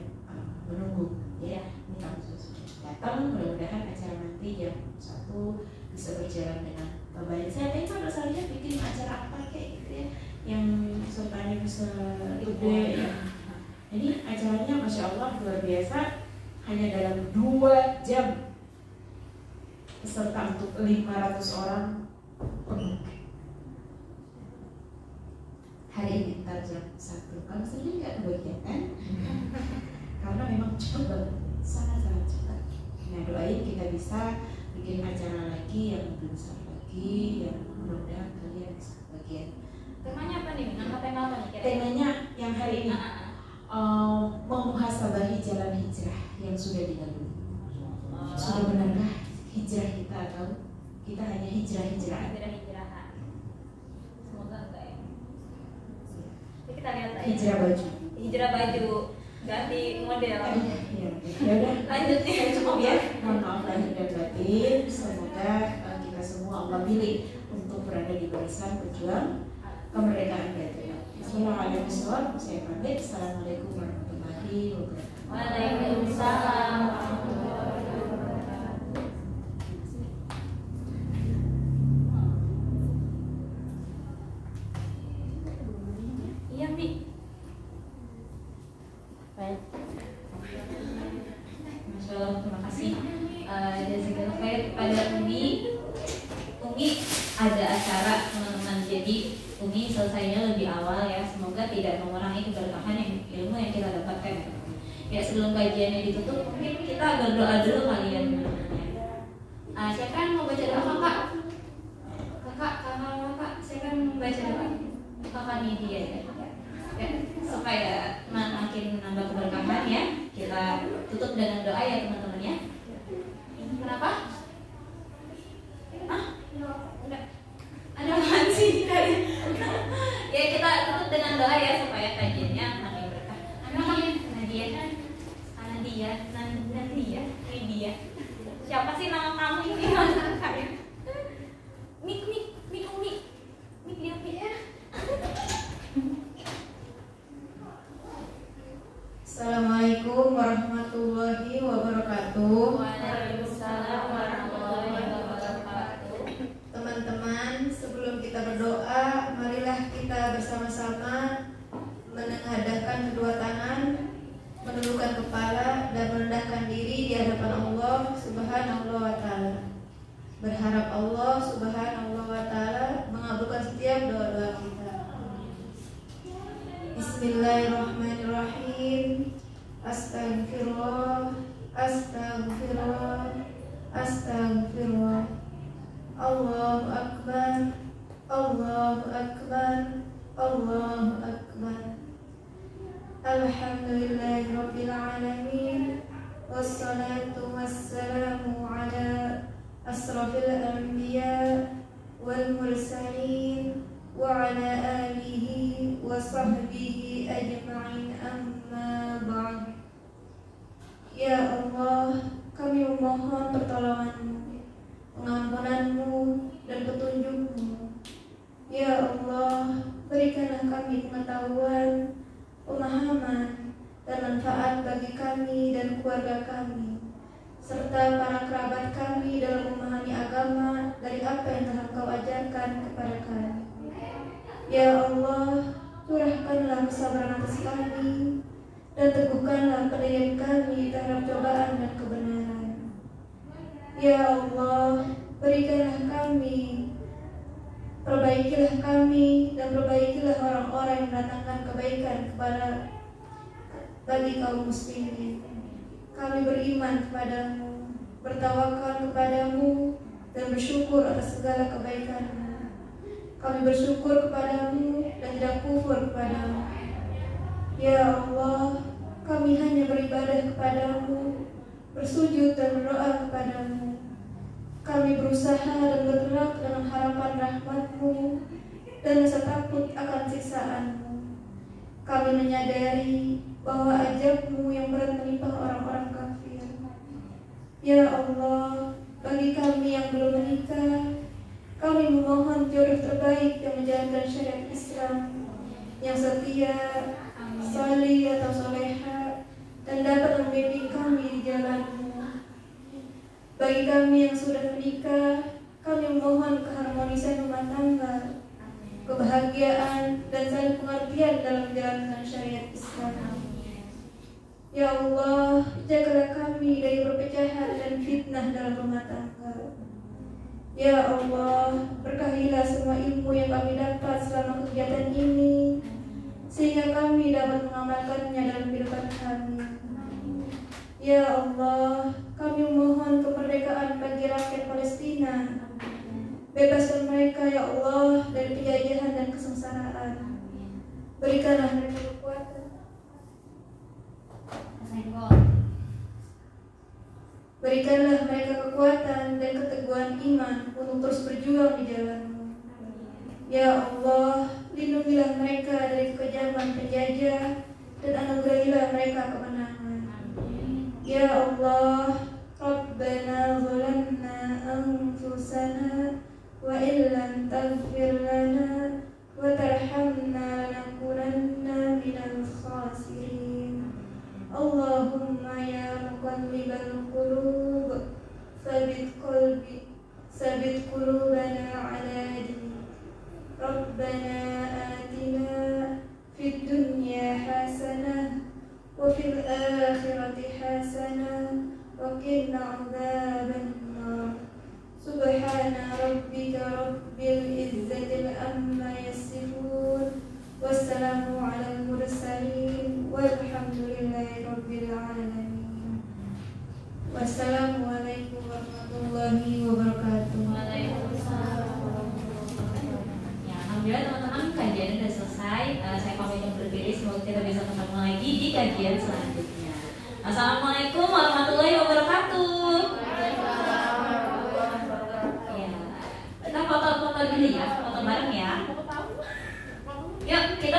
menunggu ya. Ini kamu sudah datang, mudah-mudahan acara nanti jam 1 bisa berjalan dengan baik. Saya pengen kalau saya bikin acara apa kayak gitu ya, yang sultannya bisa gede ya. Ini acaranya Masya Allah luar biasa, hanya dalam 2 jam peserta untuk 500 orang penuh. Hari ini ntar jam 1. Kamu sendiri nggak kebagian kan? Karena memang cepat banget, sangat-sangat cepat. Nah, doain kita bisa bikin acara lagi yang lebih besar lagi, yang mudah-mudahan kalian bisa kebagian. Temanya apa nih? Nama tema apa nih? Temanya yang hari ini memuhasabahi jalan hijrah yang sudah dilalui. Sudah benarkah hijrah kita atau kita hanya hijrah-hijrahan? Semoga enggak ya. Jadi kita lihat aja. Hijrah baju, ganti model. Ya udah, lanjut nih. Cukup ya. Mohon maaf lahir dan batin. Semoga kita semua Allah pilih untuk berada di barisan pejuang kemerdekaan Baitul Maqdis. Bismillahirrahmanirrahim. Saya pamit. Assalamualaikum warahmatullahi wabarakatuh. Waalaikumsalam warahmatullahi wabarakatuh. Iya, Mi. Baik. Masya Allah, terima kasih. Jazakallah khair kepada Umi. Umi ada acara teman-teman, jadi Umi selesainya lebih awal ya. Semoga tidak mengurangi keberkahan yang ilmu yang kita dapatkan. Ya, sebelum kajiannya ditutup, mungkin kita berdoa dulu kalian. Siapa yang mau baca doa? Kakak, siapa yang mau baca doa? Kakak nih dia ya. Supaya berharap Allah Subhanahu wa Ta'ala mengabulkan setiap doa-doa kita. Bismillahirrahmanirrahim. Astagfirullah, astagfirullah, astagfirullah. Allahu akbar, Allahu akbar, Allahu akbar. Alhamdulillahirabbil alamin. Wassalatu wassalamu ala asrafil anbiya wal mursalin wa ala alihi wa sahbihi ajma'in, amma ba'd. Ya Allah, kami memohon pertolongan-Mu, pengampunan-Mu dan petunjuk-Mu. Ya Allah, berikanlah kami pengetahuan, pemahaman dan manfaat bagi kami dan keluarga kami, serta para kerabat kami dalam memahami agama dari apa yang telah Engkau ajarkan kepada kami. Ya Allah, curahkanlah kesabaran atas kami dan teguhkanlah pendirian kami terhadap cobaan dan kebenaran. Ya Allah, berikanlah kami, perbaikilah kami dan perbaikilah orang-orang yang mendatangkan kebaikan bagi kaum muslimin. Kami beriman kepadamu, bertawakal kepadamu dan bersyukur atas segala kebaikan-Mu. Kami bersyukur kepadamu dan tidak kufur kepadamu. Ya Allah, kami hanya beribadah kepadamu, bersujud dan berdoa kepadamu. Kami berusaha dan bergerak dengan harapan rahmat-Mu dan rasa takut akan siksaan-Mu. Kami menyadari bahwa ajab-Mu yang berat menimpa orang-orang kafir. Ya Allah, bagi kami yang belum menikah, kami memohon jodoh terbaik yang menjalankan syariat Islam, yang setia, salih atau soleha, dan dapat membimbing kami di jalan-Mu. Bagi kami yang sudah menikah, kami memohon keharmonisan rumah tangga, kebahagiaan dan saling pengertian dalam menjalankan syariat Islam. Ya Allah, jagalah kami dari perpecahan dan fitnah dalam rumah tangga. Ya Allah, berkahilah semua ilmu yang kami dapat selama kegiatan ini, sehingga kami dapat mengamalkannya dalam kehidupan kami. Ya Allah, kami memohon kemerdekaan bagi rakyat Palestina. Bebaskan mereka, ya Allah, dari penjajahan dan kesengsaraan. Berikanlah mereka kekuatan. Berikanlah mereka kekuatan dan keteguhan iman untuk terus berjuang di jalan-Mu. Ya Allah, lindungilah mereka dari kekejaman penjajah dan anugerahilah mereka kemenangan. Ya Allah, Rabbana zalamna anfusana wa illam taghfir lana wa tarhamna lanakunanna minal khasirin. Allahumma ya muqallibal qulub, tsabbit qulubana ala dinik. Rabbana atina fid dunya hasanah wa fil akhirati hasanah wa qina adzabannar. Subhana rabbika rabbil izzati amma yasifun. Wassalamu ala mursalin walhamdulillahi rabbil alamin. Wassalamualaikum warahmatullahi wabarakatuh. Waalaikumsalam. Ya, alhamdulillah teman-teman, kajian sudah selesai. Saya pamit undur diri. Semoga kita bisa ketemu lagi di kajian selanjutnya. Assalamualaikum warahmatullahi wabarakatuh. Ya, kita foto-foto dulu ya, foto bareng ya. Yuk kita